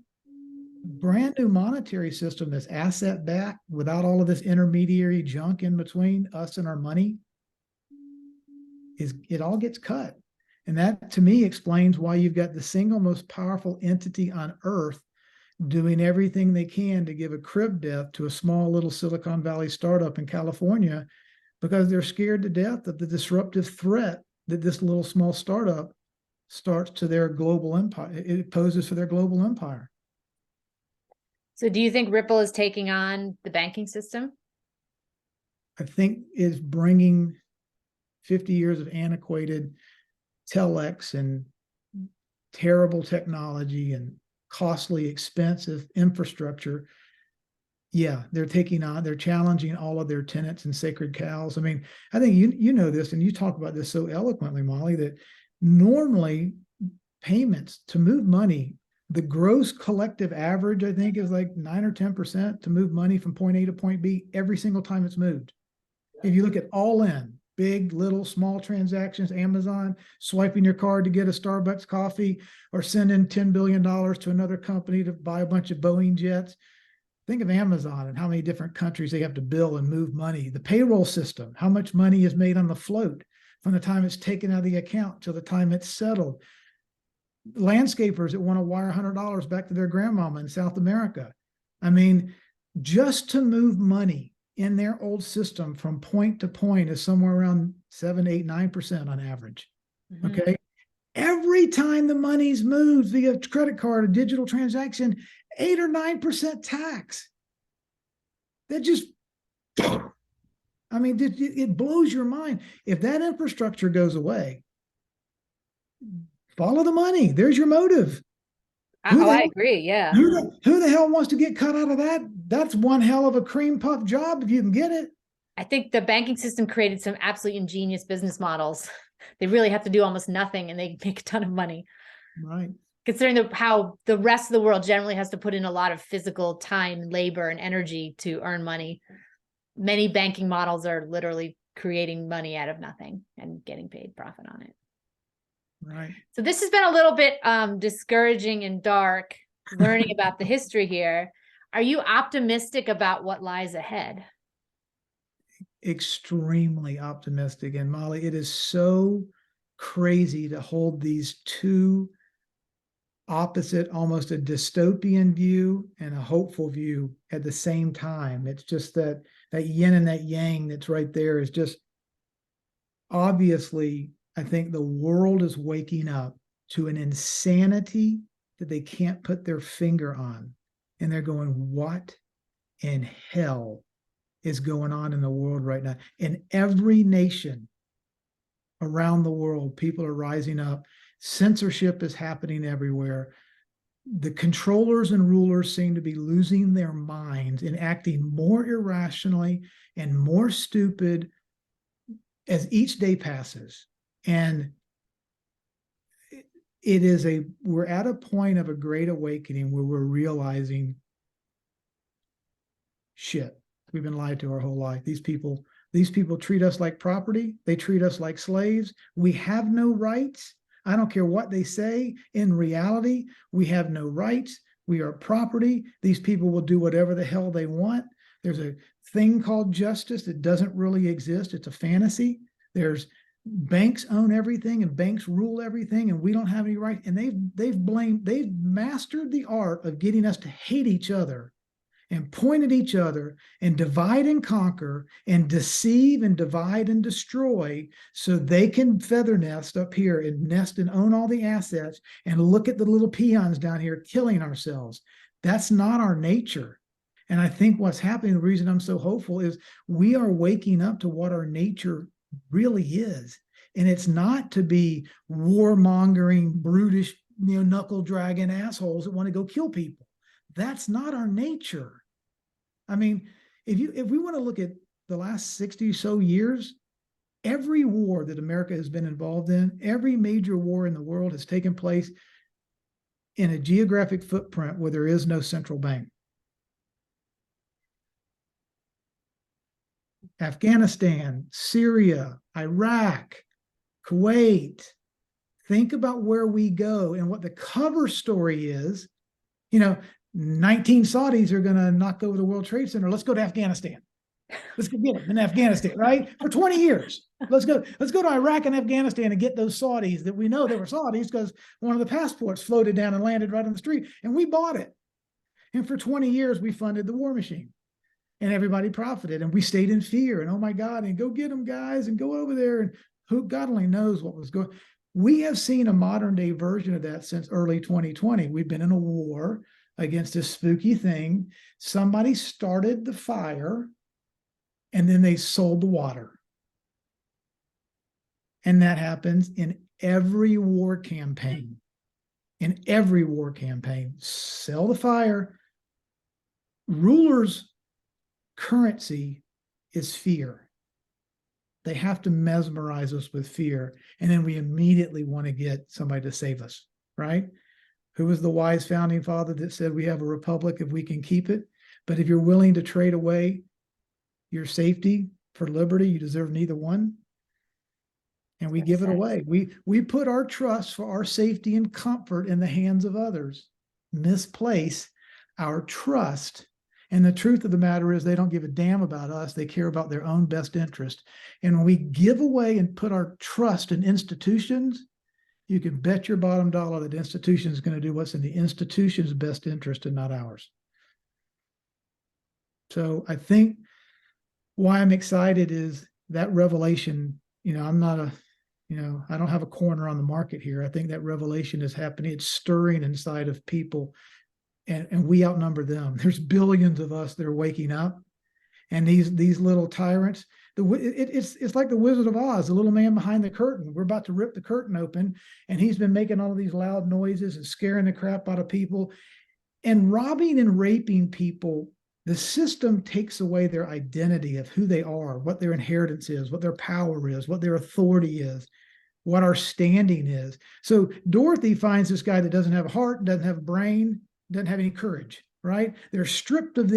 Brand new monetary system that's asset backed without all of this intermediary junk in between us and our money, it all gets cut. And that, to me, explains why you've got the single most powerful entity on earth doing everything they can to give a crib death to a small little Silicon Valley startup in California, because they're scared to death of the disruptive threat that this little small startup starts to their global empire. It poses for their global empire. So do you think Ripple is taking on the banking system? I think is bringing 50 years of antiquated telex and terrible technology and costly, expensive infrastructure Yeah, they're challenging all of their tenets and sacred cows. I mean, I think you know this, and you talk about this so eloquently, Molly, that normally payments to move money, the gross collective average, I think, is like 9 or 10% to move money from point A to point B every single time it's moved. If you look at all in, big, little, small transactions, Amazon, swiping your card to get a Starbucks coffee, or sending $10 billion to another company to buy a bunch of Boeing jets. Think of Amazon and how many different countries they have to bill and move money. The payroll system, how much money is made on the float from the time it's taken out of the account till the time it's settled. Landscapers that want to wire $100 back to their grandmama in South America. I mean, just to move money in their old system from point to point is somewhere around 7, 8, 9% on average. Mm-hmm. Okay. Every time the money's moved via credit card or digital transaction, 8 or 9% tax. That just, I mean, it blows your mind. If that infrastructure goes away, follow the money. There's your motive. I agree. Yeah. Who the hell wants to get cut out of that? That's one hell of a cream puff job if you can get it. I think the banking system created some absolutely ingenious business models. They really have to do almost nothing and they make a ton of money. Right. Considering how the rest of the world generally has to put in a lot of physical time, labor, and energy to earn money. Many banking models are literally creating money out of nothing and getting paid profit on it. Right. So this has been a little bit discouraging and dark, learning about the history here. Are you optimistic about what lies ahead? Extremely optimistic. And Molly, it is so crazy to hold these two opposite, almost a dystopian view and a hopeful view at the same time. It's just that yin and that yang that's right there is just obviously, I think the world is waking up to an insanity that they can't put their finger on. And they're going, what in hell is going on in the world right now? In every nation around the world, people are rising up. Censorship is happening everywhere. The controllers and rulers seem to be losing their minds and acting more irrationally and more stupid as each day passes. And we're at a point of a great awakening where we're realizing, shit, we've been lied to our whole life. These people treat us like property. They treat us like slaves. We have no rights. I don't care what they say. In reality, we have no rights. We are property. These people will do whatever the hell they want. There's a thing called justice that doesn't really exist. It's a fantasy. There's banks own everything and banks rule everything, and we don't have any right. And they've mastered the art of getting us to hate each other and point at each other and divide and conquer and deceive and divide and destroy so they can feather nest up here and nest and own all the assets and look at the little peons down here killing ourselves. That's not our nature. And I think what's happening, the reason I'm so hopeful is we are waking up to what our nature really is. And it's not to be warmongering, brutish, knuckle dragging assholes that want to go kill people. That's not our nature. I mean, if we want to look at the last 60 or so years, every war that America has been involved in, every major war in the world has taken place in a geographic footprint where there is no central bank. Afghanistan, Syria, Iraq, Kuwait. Think about where we go and what the cover story is. 19 Saudis are going to knock over the World Trade Center. Let's go to Afghanistan. Let's go get them in Afghanistan, right? For 20 years. Let's go to Iraq and Afghanistan and get those Saudis that we know they were Saudis because one of the passports floated down and landed right on the street, and we bought it. And for 20 years, we funded the war machine. And everybody profited, and we stayed in fear. And oh my God, and go get them, guys, and go over there. And God only knows what was going. We have seen a modern day version of that since early 2020. We've been in a war against this spooky thing. Somebody started the fire, and then they sold the water. And that happens in every war campaign. In every war campaign, sell the fire. Rulers currency is fear. They have to mesmerize us with fear. And then we immediately want to get somebody to save us, right? Who was the wise founding father that said we have a republic if we can keep it? But if you're willing to trade away your safety for liberty, you deserve neither one. And we give it away. We put our trust for our safety and comfort in the hands of others, misplace our trust. And the truth of the matter is they don't give a damn about us. They care about their own best interest. And when we give away and put our trust in institutions, you can bet your bottom dollar that institution is going to do what's in the institution's best interest and not ours. So I think why I'm excited is that revelation. I'm not I don't have a corner on the market here. I think that revelation is happening. It's stirring inside of people, and we outnumber them. There's billions of us that are waking up, and these little tyrants. It's like the Wizard of Oz, the little man behind the curtain. We're about to rip the curtain open, and he's been making all of these loud noises and scaring the crap out of people, and robbing and raping people. The system takes away their identity of who they are, what their inheritance is, what their power is, what their authority is, what our standing is. So Dorothy finds this guy that doesn't have a heart, doesn't have a brain, doesn't have any courage, right? They're stripped of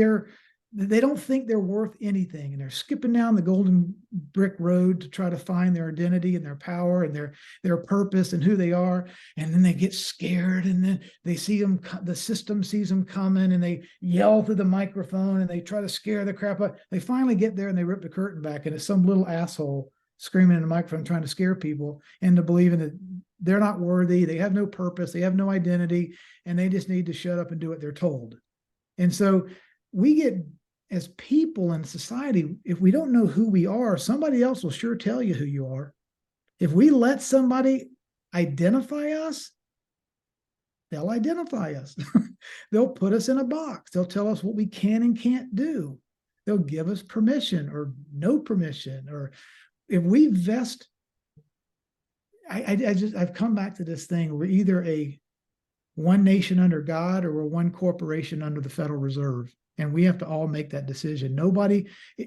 they don't think they're worth anything. And they're skipping down the golden brick road to try to find their identity and their power and their purpose and who they are. And then they get scared, and then they see them, the system sees them coming, and they yell through the microphone and they try to scare the crap out. They finally get there and they rip the curtain back, and it's some little asshole screaming in the microphone trying to scare people into believing that they're not worthy, they have no purpose, they have no identity, and they just need to shut up and do what they're told. And so we get, as people in society, if we don't know who we are, somebody else will sure tell you who you are. If we let somebody identify us, they'll identify us. They'll put us in a box. They'll tell us what we can and can't do. They'll give us permission or no permission. Or if we vest, I've come back to this thing. We're either a one nation under God or we're one corporation under the Federal Reserve. And we have to all make that decision.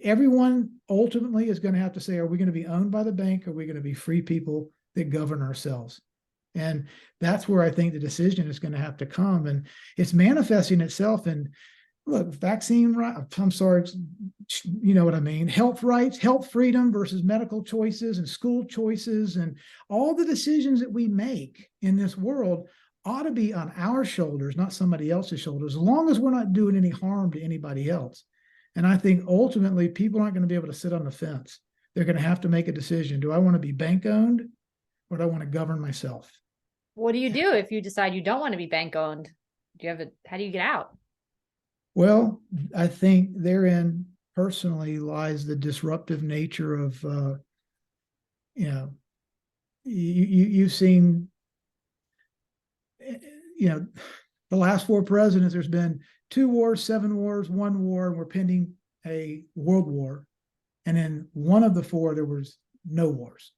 Everyone ultimately is going to have to say, are we going to be owned by the bank? Or are we going to be free people that govern ourselves? And that's where I think the decision is going to have to come. And it's manifesting itself in, look, vaccine right. I'm sorry, you know what I mean? Health rights, health freedom versus medical choices and school choices, and all the decisions that we make in this world ought to be on our shoulders, not somebody else's shoulders, as long as we're not doing any harm to anybody else. And I think ultimately people aren't going to be able to sit on the fence. They're going to have to make a decision. Do I want to be bank owned, or do I want to govern myself? What do you do if you decide you don't want to be bank owned? How do you get out? Well, I think therein personally lies the disruptive nature of, you've seen, the last 4 presidents, there's been 2 wars, 7 wars, 1 war, and we're pending a world war. And in one of the 4, there was no wars.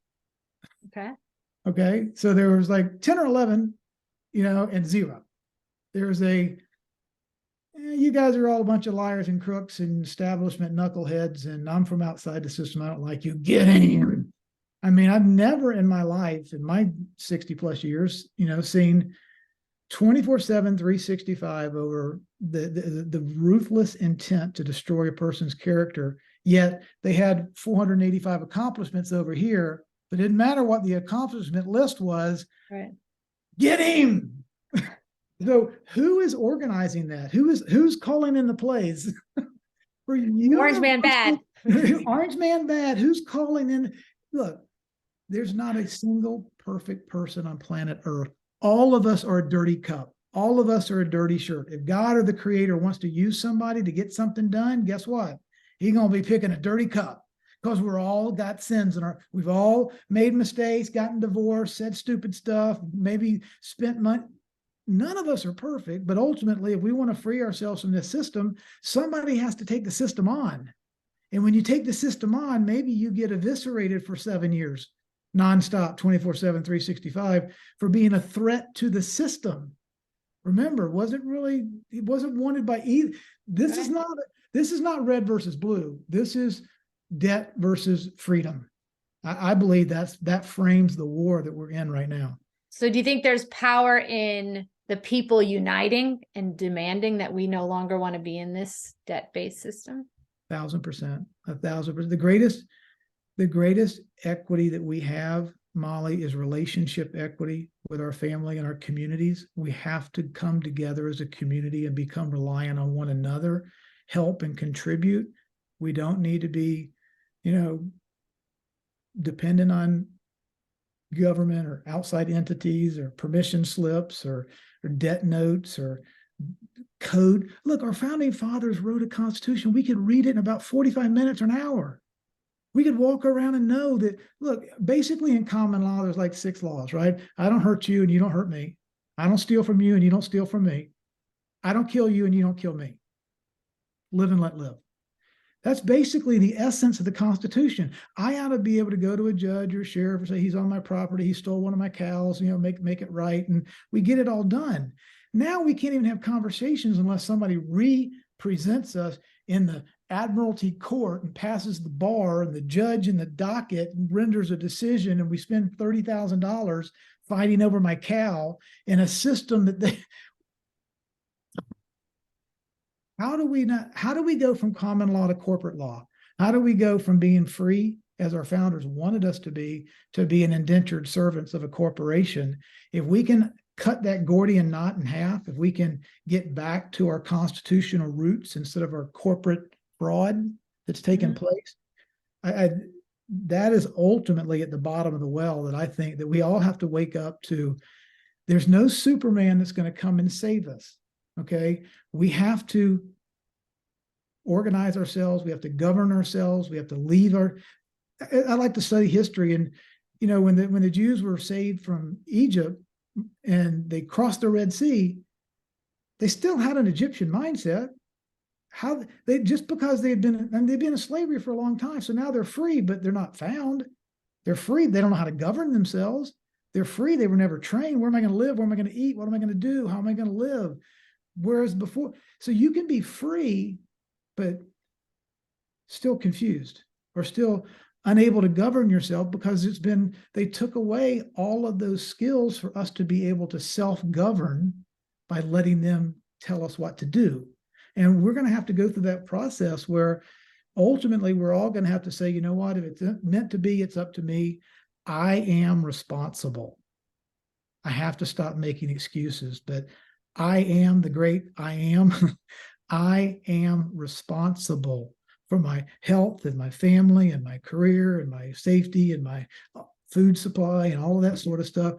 Okay. So there was like 10 or 11, and 0. There's you guys are all a bunch of liars and crooks and establishment knuckleheads, and I'm from outside the system. I don't like you. Get in. I mean, I've never in my life, in my 60 plus years, seen 24/7, 365 over the ruthless intent to destroy a person's character. Yet they had 485 accomplishments over here, but it didn't matter what the accomplishment list was. Right. Get him. So who is organizing that? Who's calling in the plays? For you, Orange Man bad. Orange Man bad. Who's calling in? Look, there's not a single perfect person on planet Earth. All of us are a dirty cup. All of us are a dirty shirt. If God or the Creator wants to use somebody to get something done, guess what? He's going to be picking a dirty cup, because we're all got sins we've all made mistakes, gotten divorced, said stupid stuff, maybe spent money. None of us are perfect, but ultimately, if we want to free ourselves from this system, somebody has to take the system on. And when you take the system on, maybe you get eviscerated for 7 years, nonstop, 24/7, 365, for being a threat to the system. Remember, it wasn't wanted by either. This is not red versus blue. This is debt versus freedom. I believe that frames the war that we're in right now. So do you think there's power in the people uniting and demanding that we no longer want to be in this debt-based system? 1,000%, 1,000%. The greatest equity that we have, Molly, is relationship equity with our family and our communities. We have to come together as a community and become reliant on one another, help and contribute. We don't need to be, dependent on government or outside entities or permission slips or debt notes or code. Look, our founding fathers wrote a constitution. We could read it in about 45 minutes or an hour. We could walk around and know that, look, basically in common law, there's like 6 laws, right? I don't hurt you and you don't hurt me. I don't steal from you and you don't steal from me. I don't kill you and you don't kill me. Live and let live. That's basically the essence of the Constitution. I ought to be able to go to a judge or a sheriff and say, he's on my property, he stole one of my cows, make it right. And we get it all done. Now we can't even have conversations unless somebody represents us in the admiralty court and passes the bar, and the judge in the docket renders a decision, and we spend $30,000 fighting over my cow in a system that they. How do we go from common law to corporate law? How do we go from being free, as our founders wanted us to be an indentured servants of a corporation? If we can cut that Gordian knot in half, if we can get back to our constitutional roots instead of our corporate fraud that's taken place, that is ultimately at the bottom of the well that I think that we all have to wake up to. There's no Superman that's going to come and save us. Okay. We have to organize ourselves. We have to govern ourselves. We have to leave I like to study history. And, when the Jews were saved from Egypt and they crossed the Red Sea, they still had an Egyptian mindset. Just because they've been in slavery for a long time. So now they're free, but they're not found. They're free. They don't know how to govern themselves. They're free. They were never trained. Where am I going to live? Where am I going to eat? What am I going to do? How am I going to live? Whereas before, so you can be free, but still confused or still unable to govern yourself because they took away all of those skills for us to be able to self-govern by letting them tell us what to do. And we're going to have to go through that process where ultimately we're all going to have to say, you know what, if it's meant to be, it's up to me. I am responsible. I have to stop making excuses, but I am the great I am. I am responsible for my health and my family and my career and my safety and my food supply and all of that sort of stuff.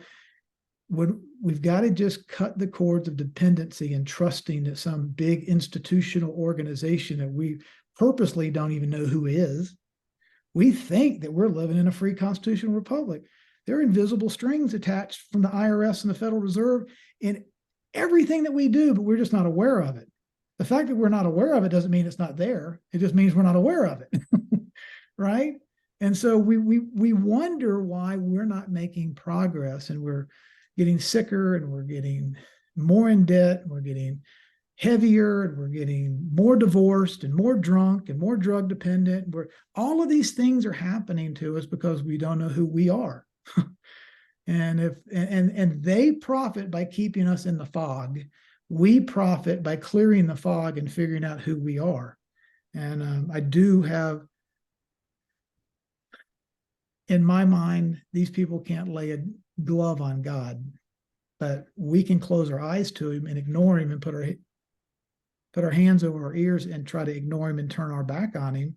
We've got to just cut the cords of dependency and trusting that some big institutional organization that we purposely don't even know who is. We think that we're living in a free constitutional republic. There are invisible strings attached from the IRS and the Federal Reserve in everything that we do, but we're just not aware of it. The fact that we're not aware of it doesn't mean it's not there. It just means we're not aware of it, right? And so we wonder why we're not making progress, and we're getting sicker, and we're getting more in debt, and we're getting heavier, and we're getting more divorced and more drunk and more drug dependent. All of these things are happening to us because we don't know who we are. And they profit by keeping us in the fog. We profit by clearing the fog and figuring out who we are. And I do have, in my mind, these people can't lay a glove on God, but we can close our eyes to him and ignore him and put our hands over our ears and try to ignore him and turn our back on him.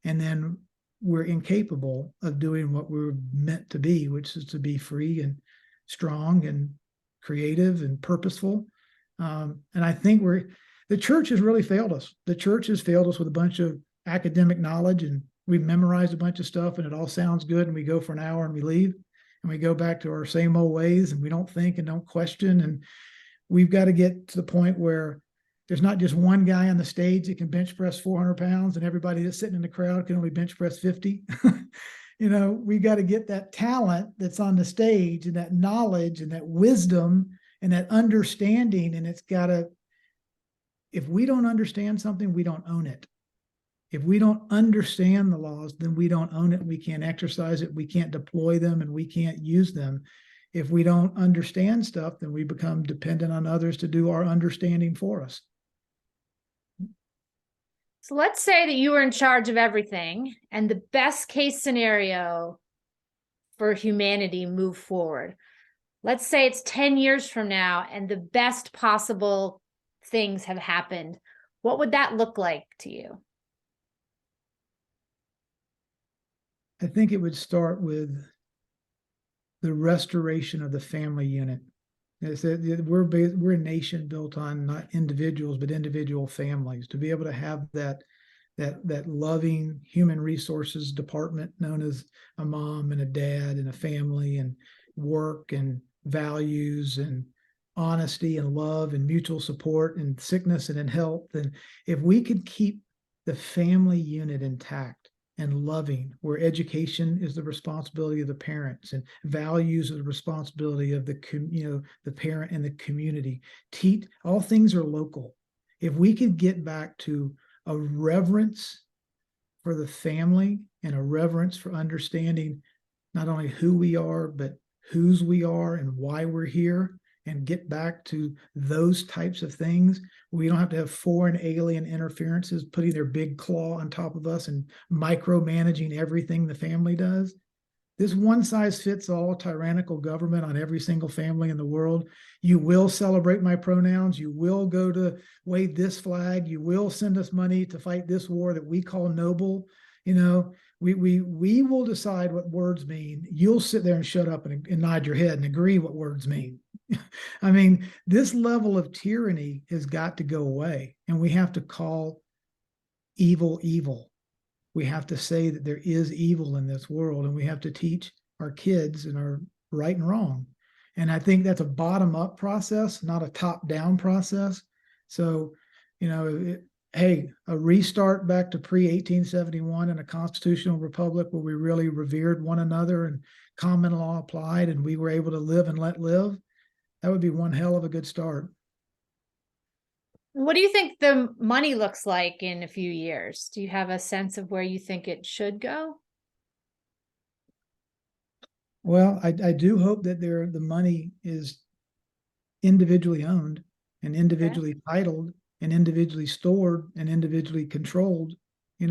And then we're incapable of doing what we're meant to be, which is to be free and strong and creative and purposeful. And I think the church has really failed us. The church has failed us with a bunch of academic knowledge, and we've memorized a bunch of stuff, and it all sounds good, and we go for an hour and we leave, and we go back to our same old ways, and we don't think and don't question. And we've got to get to the point where there's not just one guy on the stage that can bench press 400 pounds and everybody that's sitting in the crowd can only bench press 50. We got to get that talent that's on the stage and that knowledge and that wisdom And that understanding, and it's got to, if we don't understand something, we don't own it. If we don't understand the laws, then we don't own it. We can't exercise it. We can't deploy them, and we can't use them. If we don't understand stuff, then we become dependent on others to do our understanding for us. So let's say that you were in charge of everything, and the best case scenario for humanity move forward. Let's say it's 10 years from now and the best possible things have happened. What would that look like to you? I think it would start with the restoration of the family unit. We're a nation built on not individuals, but individual families. To be able to have that loving human resources department known as a mom and a dad and a family and work and values and honesty and love and mutual support and sickness and in health. And if we could keep the family unit intact and loving, where education is the responsibility of the parents and values are the responsibility of the parent and the community. All things are local. If we could get back to a reverence for the family and a reverence for understanding not only who we are, but whose we are and why we're here, and get back to those types of things. We don't have to have foreign alien interferences putting their big claw on top of us and micromanaging everything the family does. This one-size-fits-all tyrannical government on every single family in the world. You will celebrate my pronouns. You will go to wave this flag. You will send us money to fight this war that we call noble. We will decide what words mean. You'll sit there and shut up and nod your head and agree what words mean. I mean, this level of tyranny has got to go away, and we have to call evil evil. We have to say that there is evil in this world, and we have to teach our kids and our right and wrong. And I think that's a bottom-up process, not a top-down process. So, hey, a restart back to pre-1871 in a constitutional republic where we really revered one another and common law applied and we were able to live and let live, that would be one hell of a good start. What do you think the money looks like in a few years? Do you have a sense of where you think it should go? Well, I do hope that the money is individually owned and individually titled and individually stored and individually controlled. I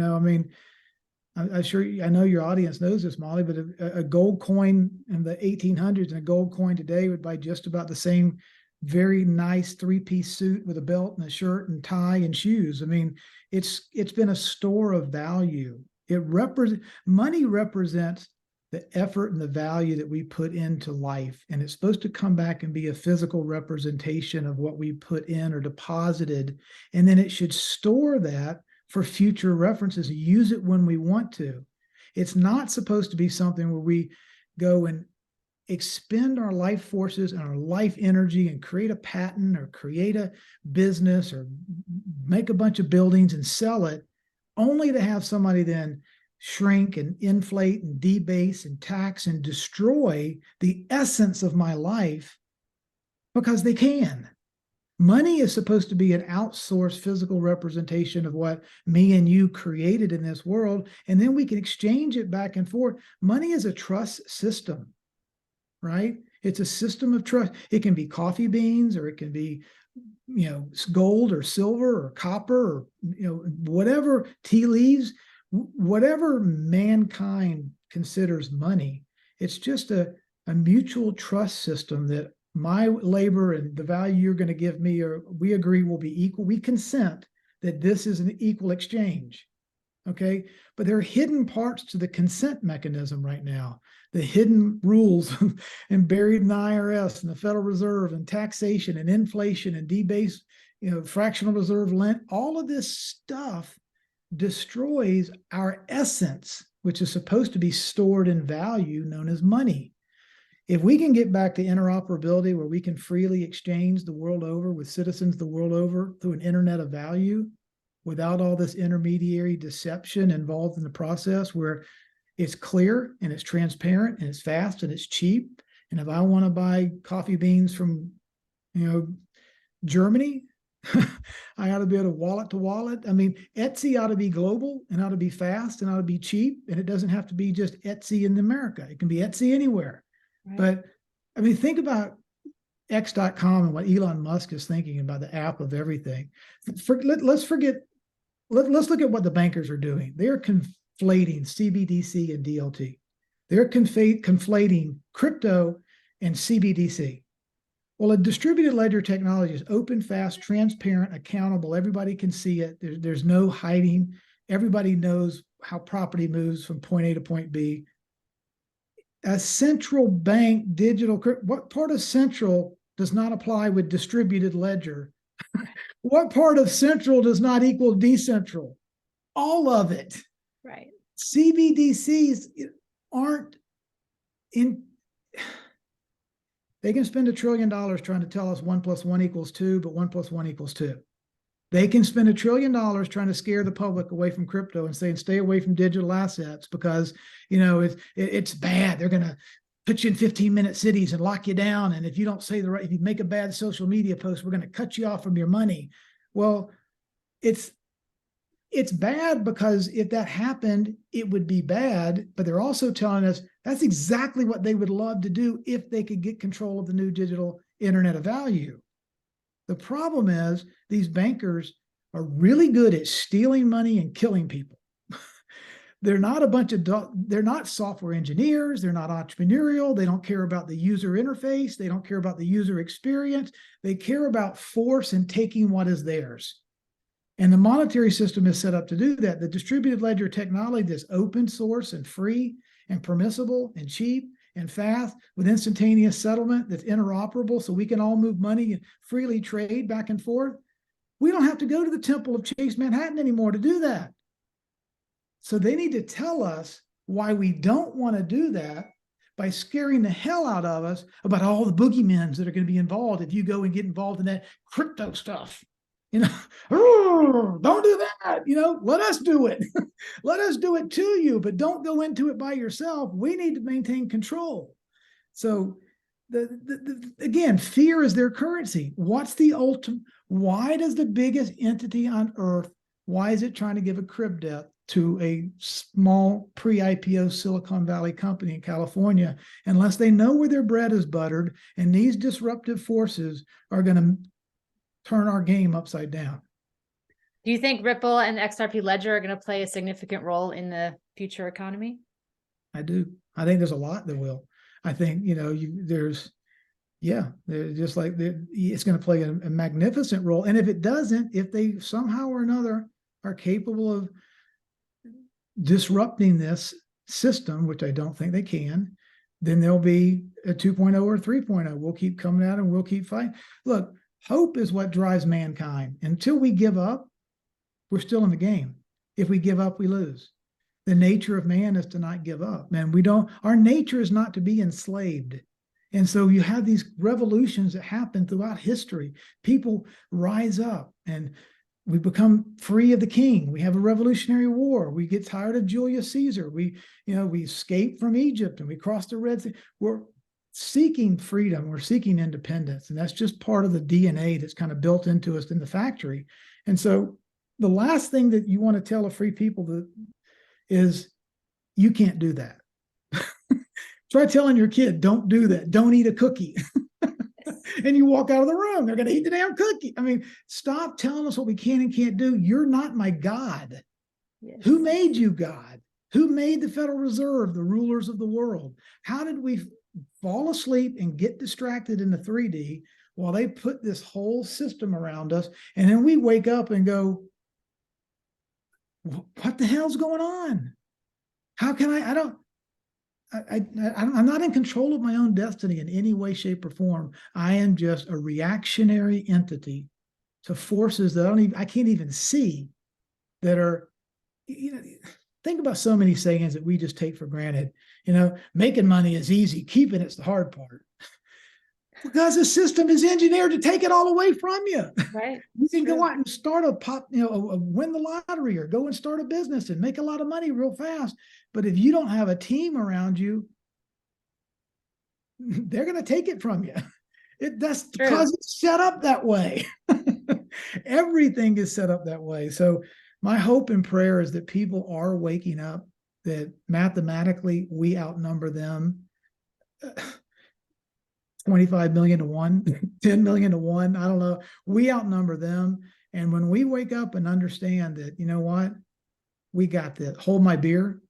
know your audience knows this, Molly, but a gold coin in the 1800s and a gold coin today would buy just about the same very nice three-piece suit with a belt and a shirt and tie and shoes. I mean, it's been a store of value. Money represents the effort and the value that we put into life, and it's supposed to come back and be a physical representation of what we put in or deposited, and then it should store that for future references, use it when we want to. It's not supposed to be something where we go and expend our life forces and our life energy and create a patent or create a business or make a bunch of buildings and sell it, only to have somebody then shrink and inflate and debase and tax and destroy the essence of my life because they can. Money is supposed to be an outsourced physical representation of what me and you created in this world, and then we can exchange it back and forth. Money is a trust system, right? It's a system of trust. It can be coffee beans, or it can be, gold or silver or copper or, whatever, tea leaves, whatever mankind considers money. It's just a mutual trust system that my labor and the value you're going to give me, or we agree will be equal. We consent that this is an equal exchange. Okay. But there are hidden parts to the consent mechanism right now, the hidden rules and buried in the IRS and the Federal Reserve and taxation and inflation and debased, fractional reserve lent. All of this stuff destroys our essence, which is supposed to be stored in value, known as money. If we can get back to interoperability where we can freely exchange the world over with citizens the world over through an internet of value without all this intermediary deception involved in the process, where it's clear and it's transparent and it's fast and it's cheap. And if I want to buy coffee beans from You know, Germany, I ought to be able to wallet to wallet. I mean, Etsy ought to be global and ought to be fast and ought to be cheap. And it doesn't have to be just Etsy in America. It can be Etsy anywhere. Right. But I mean, think about X.com and what Elon Musk is thinking about the app of everything. Let's look at what the bankers are doing. They are conflating CBDC and DLT. They're conflating crypto and CBDC. Well, a distributed ledger technology is open, fast, transparent, accountable. Everybody can see it. There's no hiding. Everybody knows how property moves from point A to point B. A central bank digital, what part of central does not apply with distributed ledger? What part of central does not equal decentral? All of it. Right. CBDCs aren't in. They can spend $1 trillion trying to tell us 1 + 1 = 2, but 1 + 1 = 2. They can spend $1 trillion trying to scare the public away from crypto and saying stay away from digital assets because it's bad. They're going to put you in 15-minute cities and lock you down. And if you don't say the right, if you make a bad social media post, we're going to cut you off from your money. Well, it's bad because if that happened, it would be bad. But they're also telling us that's exactly what they would love to do if they could get control of the new digital internet of value. The problem is these bankers are really good at stealing money and killing people. They're not they're not software engineers. They're not entrepreneurial. They don't care about the user interface. They don't care about the user experience. They care about force and taking what is theirs. And the monetary system is set up to do that. The distributed ledger technology that's open source and free and permissible and cheap and fast with instantaneous settlement that's interoperable so we can all move money and freely trade back and forth. We don't have to go to the Temple of Chase Manhattan anymore to do that. So they need to tell us why we don't want to do that by scaring the hell out of us about all the boogeymen that are going to be involved if you go and get involved in that crypto stuff. Don't do that. Let us do it. Let us do it to you, but don't go into it by yourself. We need to maintain control. So again, fear is their currency. What's the ultimate? Why does the biggest entity on earth, why is it trying to give a crib death to a small pre-IPO Silicon Valley company in California, unless they know where their bread is buttered and these disruptive forces are going to turn our game upside down? Do you think Ripple and XRP Ledger are going to play a significant role in the future economy? I do. I think there's a lot that will. I think, there's just like it's going to play a magnificent role. And if it doesn't, if they somehow or another are capable of disrupting this system, which I don't think they can, then there'll be a 2.0 or 3.0. We'll keep coming at it and we'll keep fighting. Look, hope is what drives mankind. Until we give up, we're still in the game. If we give up, we lose. The nature of man is to not give up. Man, our nature is not to be enslaved. And so you have these revolutions that happen throughout history. People rise up and we become free of the king. We have a revolutionary war. We get tired of Julius Caesar. We escape from Egypt and we cross the Red Sea. We're seeking freedom. We're seeking independence. And that's just part of the DNA that's kind of built into us in the factory. And so the last thing that you want to tell a free people is you can't do that. Try telling your kid, don't do that. Don't eat a cookie. And you walk out of the room, they're going to eat the damn cookie. I mean, stop telling us what we can and can't do. You're not my God. Yes. Who made you God? Who made the Federal Reserve, the rulers of the world? How did we fall asleep and get distracted in the 3D while they put this whole system around us? And then we wake up and go, what the hell's going on? How can I'm not in control of my own destiny in any way, shape, or form. I am just a reactionary entity to forces that I can't even see that are, think about so many sayings that we just take for granted. Making money is easy, keeping it's the hard part. Because the system is engineered to take it all away from you. Right. You can go out and start win the lottery or go and start a business and make a lot of money real fast. But if you don't have a team around you, they're going to take it from you. That's True. because it's set up that way. Everything is set up that way. So my hope and prayer is that people are waking up, that mathematically we outnumber them 25 million to 1, 10 million to 1. I don't know. We outnumber them. And when we wake up and understand that, you know what, we got this, hold my beer.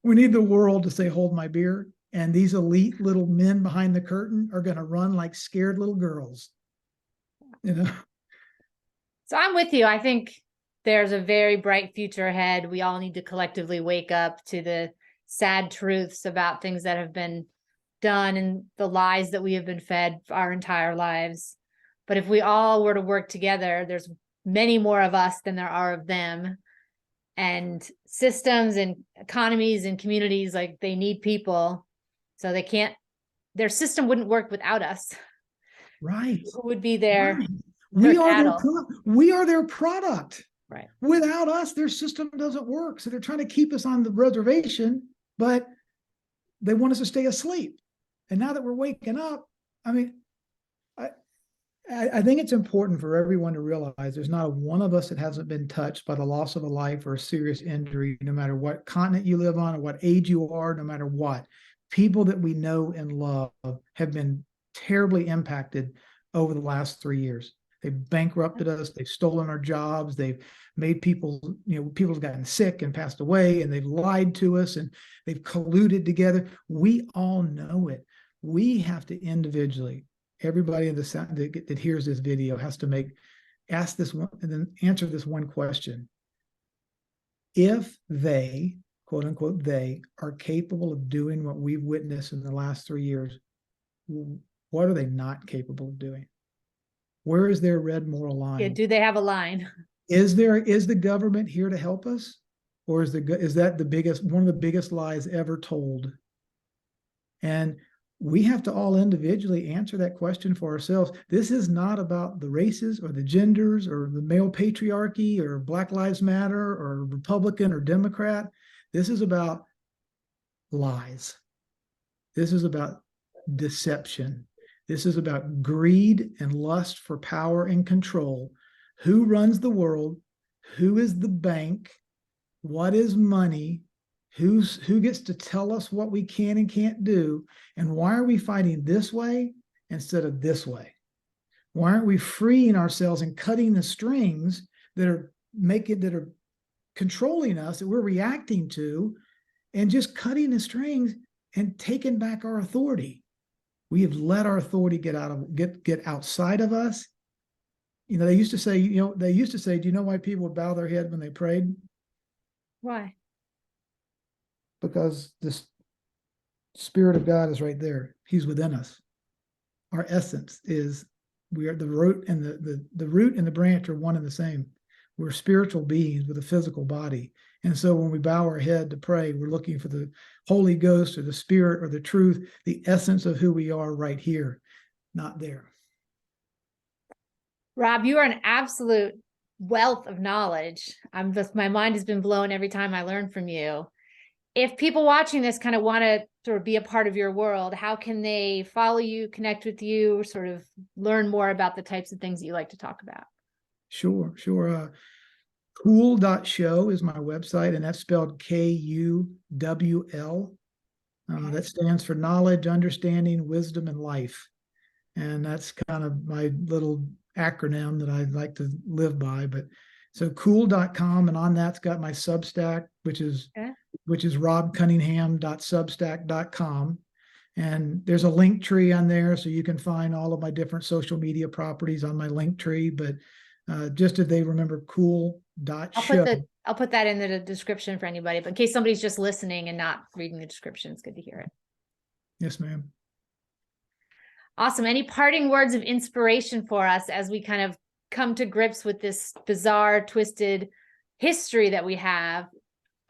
We need the world to say, hold my beer. And these elite little men behind the curtain are going to run like scared little girls. You know? So I'm with you. I think there's a very bright future ahead. We all need to collectively wake up to the sad truths about things that have been done and the lies that we have been fed our entire lives. But if we all were to work together, there's many more of us than there are of them. And systems and economies and communities, like, they need people. So they can't, their system wouldn't work without us. Right. Who would be their, Right. their We are their product. Right. Without us, their system doesn't work. So they're trying to keep us on the reservation, but they want us to stay asleep. And now that we're waking up, I mean, I think it's important for everyone to realize there's not a one of us that hasn't been touched by the loss of a life or a serious injury, no matter what continent you live on or what age you are, no matter what. People that we know and love have been terribly impacted over the last 3 years. They've bankrupted us. They've stolen our jobs. They've made people, people have gotten sick and passed away, and they've lied to us, and they've colluded together. We all know it. We have to individually, everybody in the sound that hears this video has to ask this one and then answer this one question. If they, quote unquote, they are capable of doing what we've witnessed in the last 3 years, what are they not capable of doing? Where is their red moral line? Yeah, do they have a line? Is the government here to help us? Or is that one of the biggest lies ever told? And we have to all individually answer that question for ourselves. This is not about the races or the genders or the male patriarchy or Black Lives Matter or Republican or Democrat. This is about lies. This is about deception. This is about greed and lust for power and control. Who runs the world? Who is the bank? What is money? Who gets to tell us what we can and can't do? And why are we fighting this way instead of this way? Why aren't we freeing ourselves and cutting the strings that are controlling us, that we're reacting to, and just cutting the strings and taking back our authority? We have let our authority get outside of us. They used to say, do you know why people would bow their head when they prayed? Why? Because the Spirit of God is right there. He's within us. Our essence is, we are the root, and the root and the branch are one and the same. We're spiritual beings with a physical body. And so when we bow our head to pray, we're looking for the Holy Ghost or the Spirit or the truth, the essence of who we are right here, not there. Rob, you are an absolute wealth of knowledge. My mind has been blown every time I learn from you. If people watching this kind of want to sort of be a part of your world, how can they follow you, connect with you, sort of learn more about the types of things that you like to talk about? Sure. Cool.show is my website, and that's spelled Kuwl. That stands for knowledge, understanding, wisdom, and life. And that's kind of my little acronym that I like to live by. But so cool.com, and on that's got my Substack, which is robcunningham.substack.com. And there's a link tree on there, so you can find all of my different social media properties on my link tree. But just if they remember, cool.show. I'll put that in the description for anybody, but in case somebody's just listening and not reading the description, it's good to hear it. Yes, ma'am. Awesome. Any parting words of inspiration for us as we kind of come to grips with this bizarre, twisted history that we have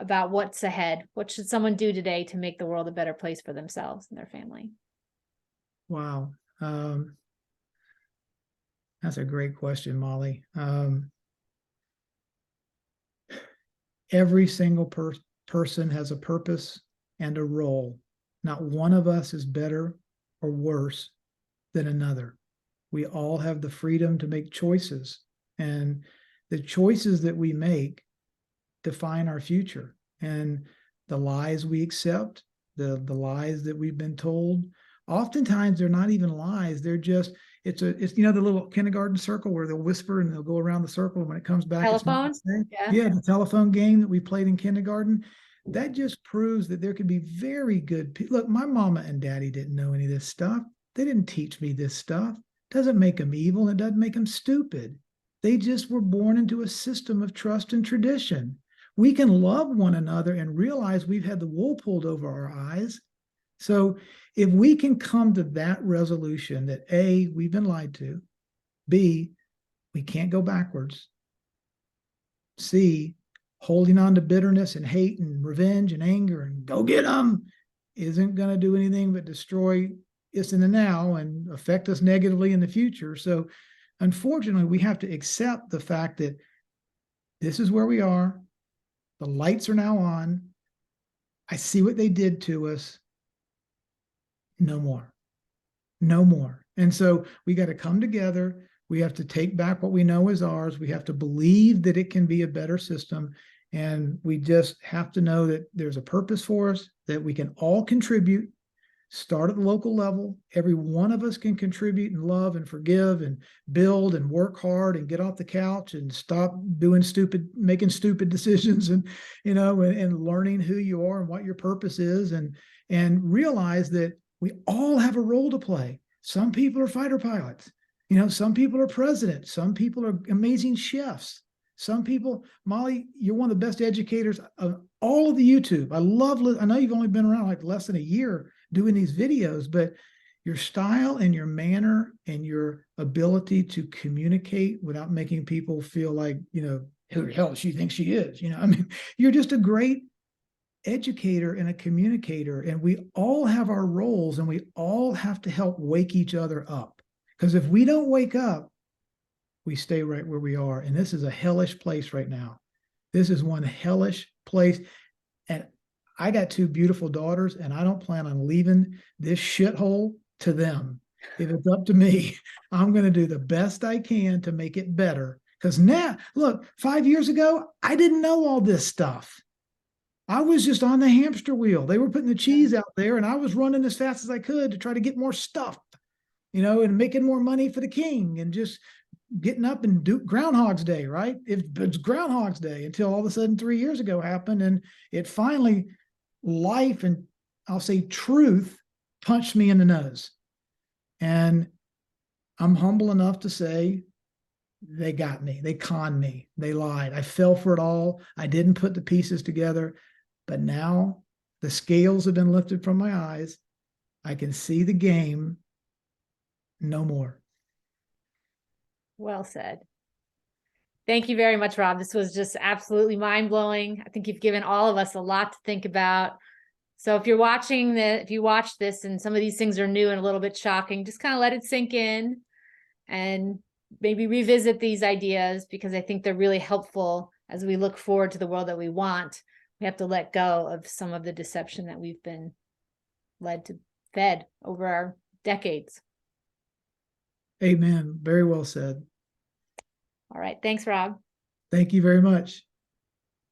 about what's ahead? What should someone do today to make the world a better place for themselves and their family? Wow. That's a great question, Molly. Every single person has a purpose and a role. Not one of us is better or worse than another. We all have the freedom to make choices, and the choices that we make define our future. And the lies we accept, the lies that we've been told, oftentimes they're not even lies. They're just, it's the little kindergarten circle where they'll whisper and they'll go around the circle, and when it comes back, Telephone? it's not. Yeah. Yeah, the telephone game that we played in kindergarten. That just proves that there can be very good people. Look, my mama and daddy didn't know any of this stuff. They didn't teach me this stuff. Doesn't make them evil. It doesn't make them stupid. They just were born into a system of trust and tradition. We can love one another and realize we've had the wool pulled over our eyes. So if we can come to that resolution that A, we've been lied to, B, we can't go backwards, C, holding on to bitterness and hate and revenge and anger and go get them isn't going to do anything but destroy us in the now and affect us negatively in the future. So unfortunately, we have to accept the fact that this is where we are. The lights are now on. I see what they did to us. No more. No more. And so we got to come together. We have to take back what we know is ours. We have to believe that it can be a better system. And we just have to know that there's a purpose for us, that we can all contribute. Start at the local level. Every one of us can contribute and love and forgive and build and work hard and get off the couch and stop making stupid decisions and, and learning who you are and what your purpose is, and realize that we all have a role to play. Some people are fighter pilots. Some people are presidents. Some people are amazing chefs. Some people, Molly, you're one of the best educators of all of the YouTube. I know you've only been around like less than a year doing these videos, but your style and your manner and your ability to communicate without making people feel like, who the hell she thinks she is. You're just a great educator and a communicator, and we all have our roles, and we all have to help wake each other up. Because if we don't wake up, we stay right where we are. And this is a hellish place right now. This is one hellish place. And I got two beautiful daughters, and I don't plan on leaving this shithole to them. If it's up to me, I'm going to do the best I can to make it better. Because now, look, 5 years ago, I didn't know all this stuff. I was just on the hamster wheel. They were putting the cheese out there, and I was running as fast as I could to try to get more stuff, and making more money for the king, and just getting up and do Groundhog's Day, right? It's Groundhog's Day until all of a sudden 3 years ago happened, and it finally, life and I'll say truth punched me in the nose. And I'm humble enough to say they got me. They conned me. They lied. I fell for it all. I didn't put the pieces together. But now the scales have been lifted from my eyes. I can see the game no more. Well said. Thank you very much, Rob. This was just absolutely mind-blowing. I think you've given all of us a lot to think about. So if you watch this and some of these things are new and a little bit shocking, just kind of let it sink in and maybe revisit these ideas, because I think they're really helpful as we look forward to the world that we want. We have to let go of some of the deception that we've been fed over our decades. Amen. Very well said. All right. Thanks, Rob. Thank you very much.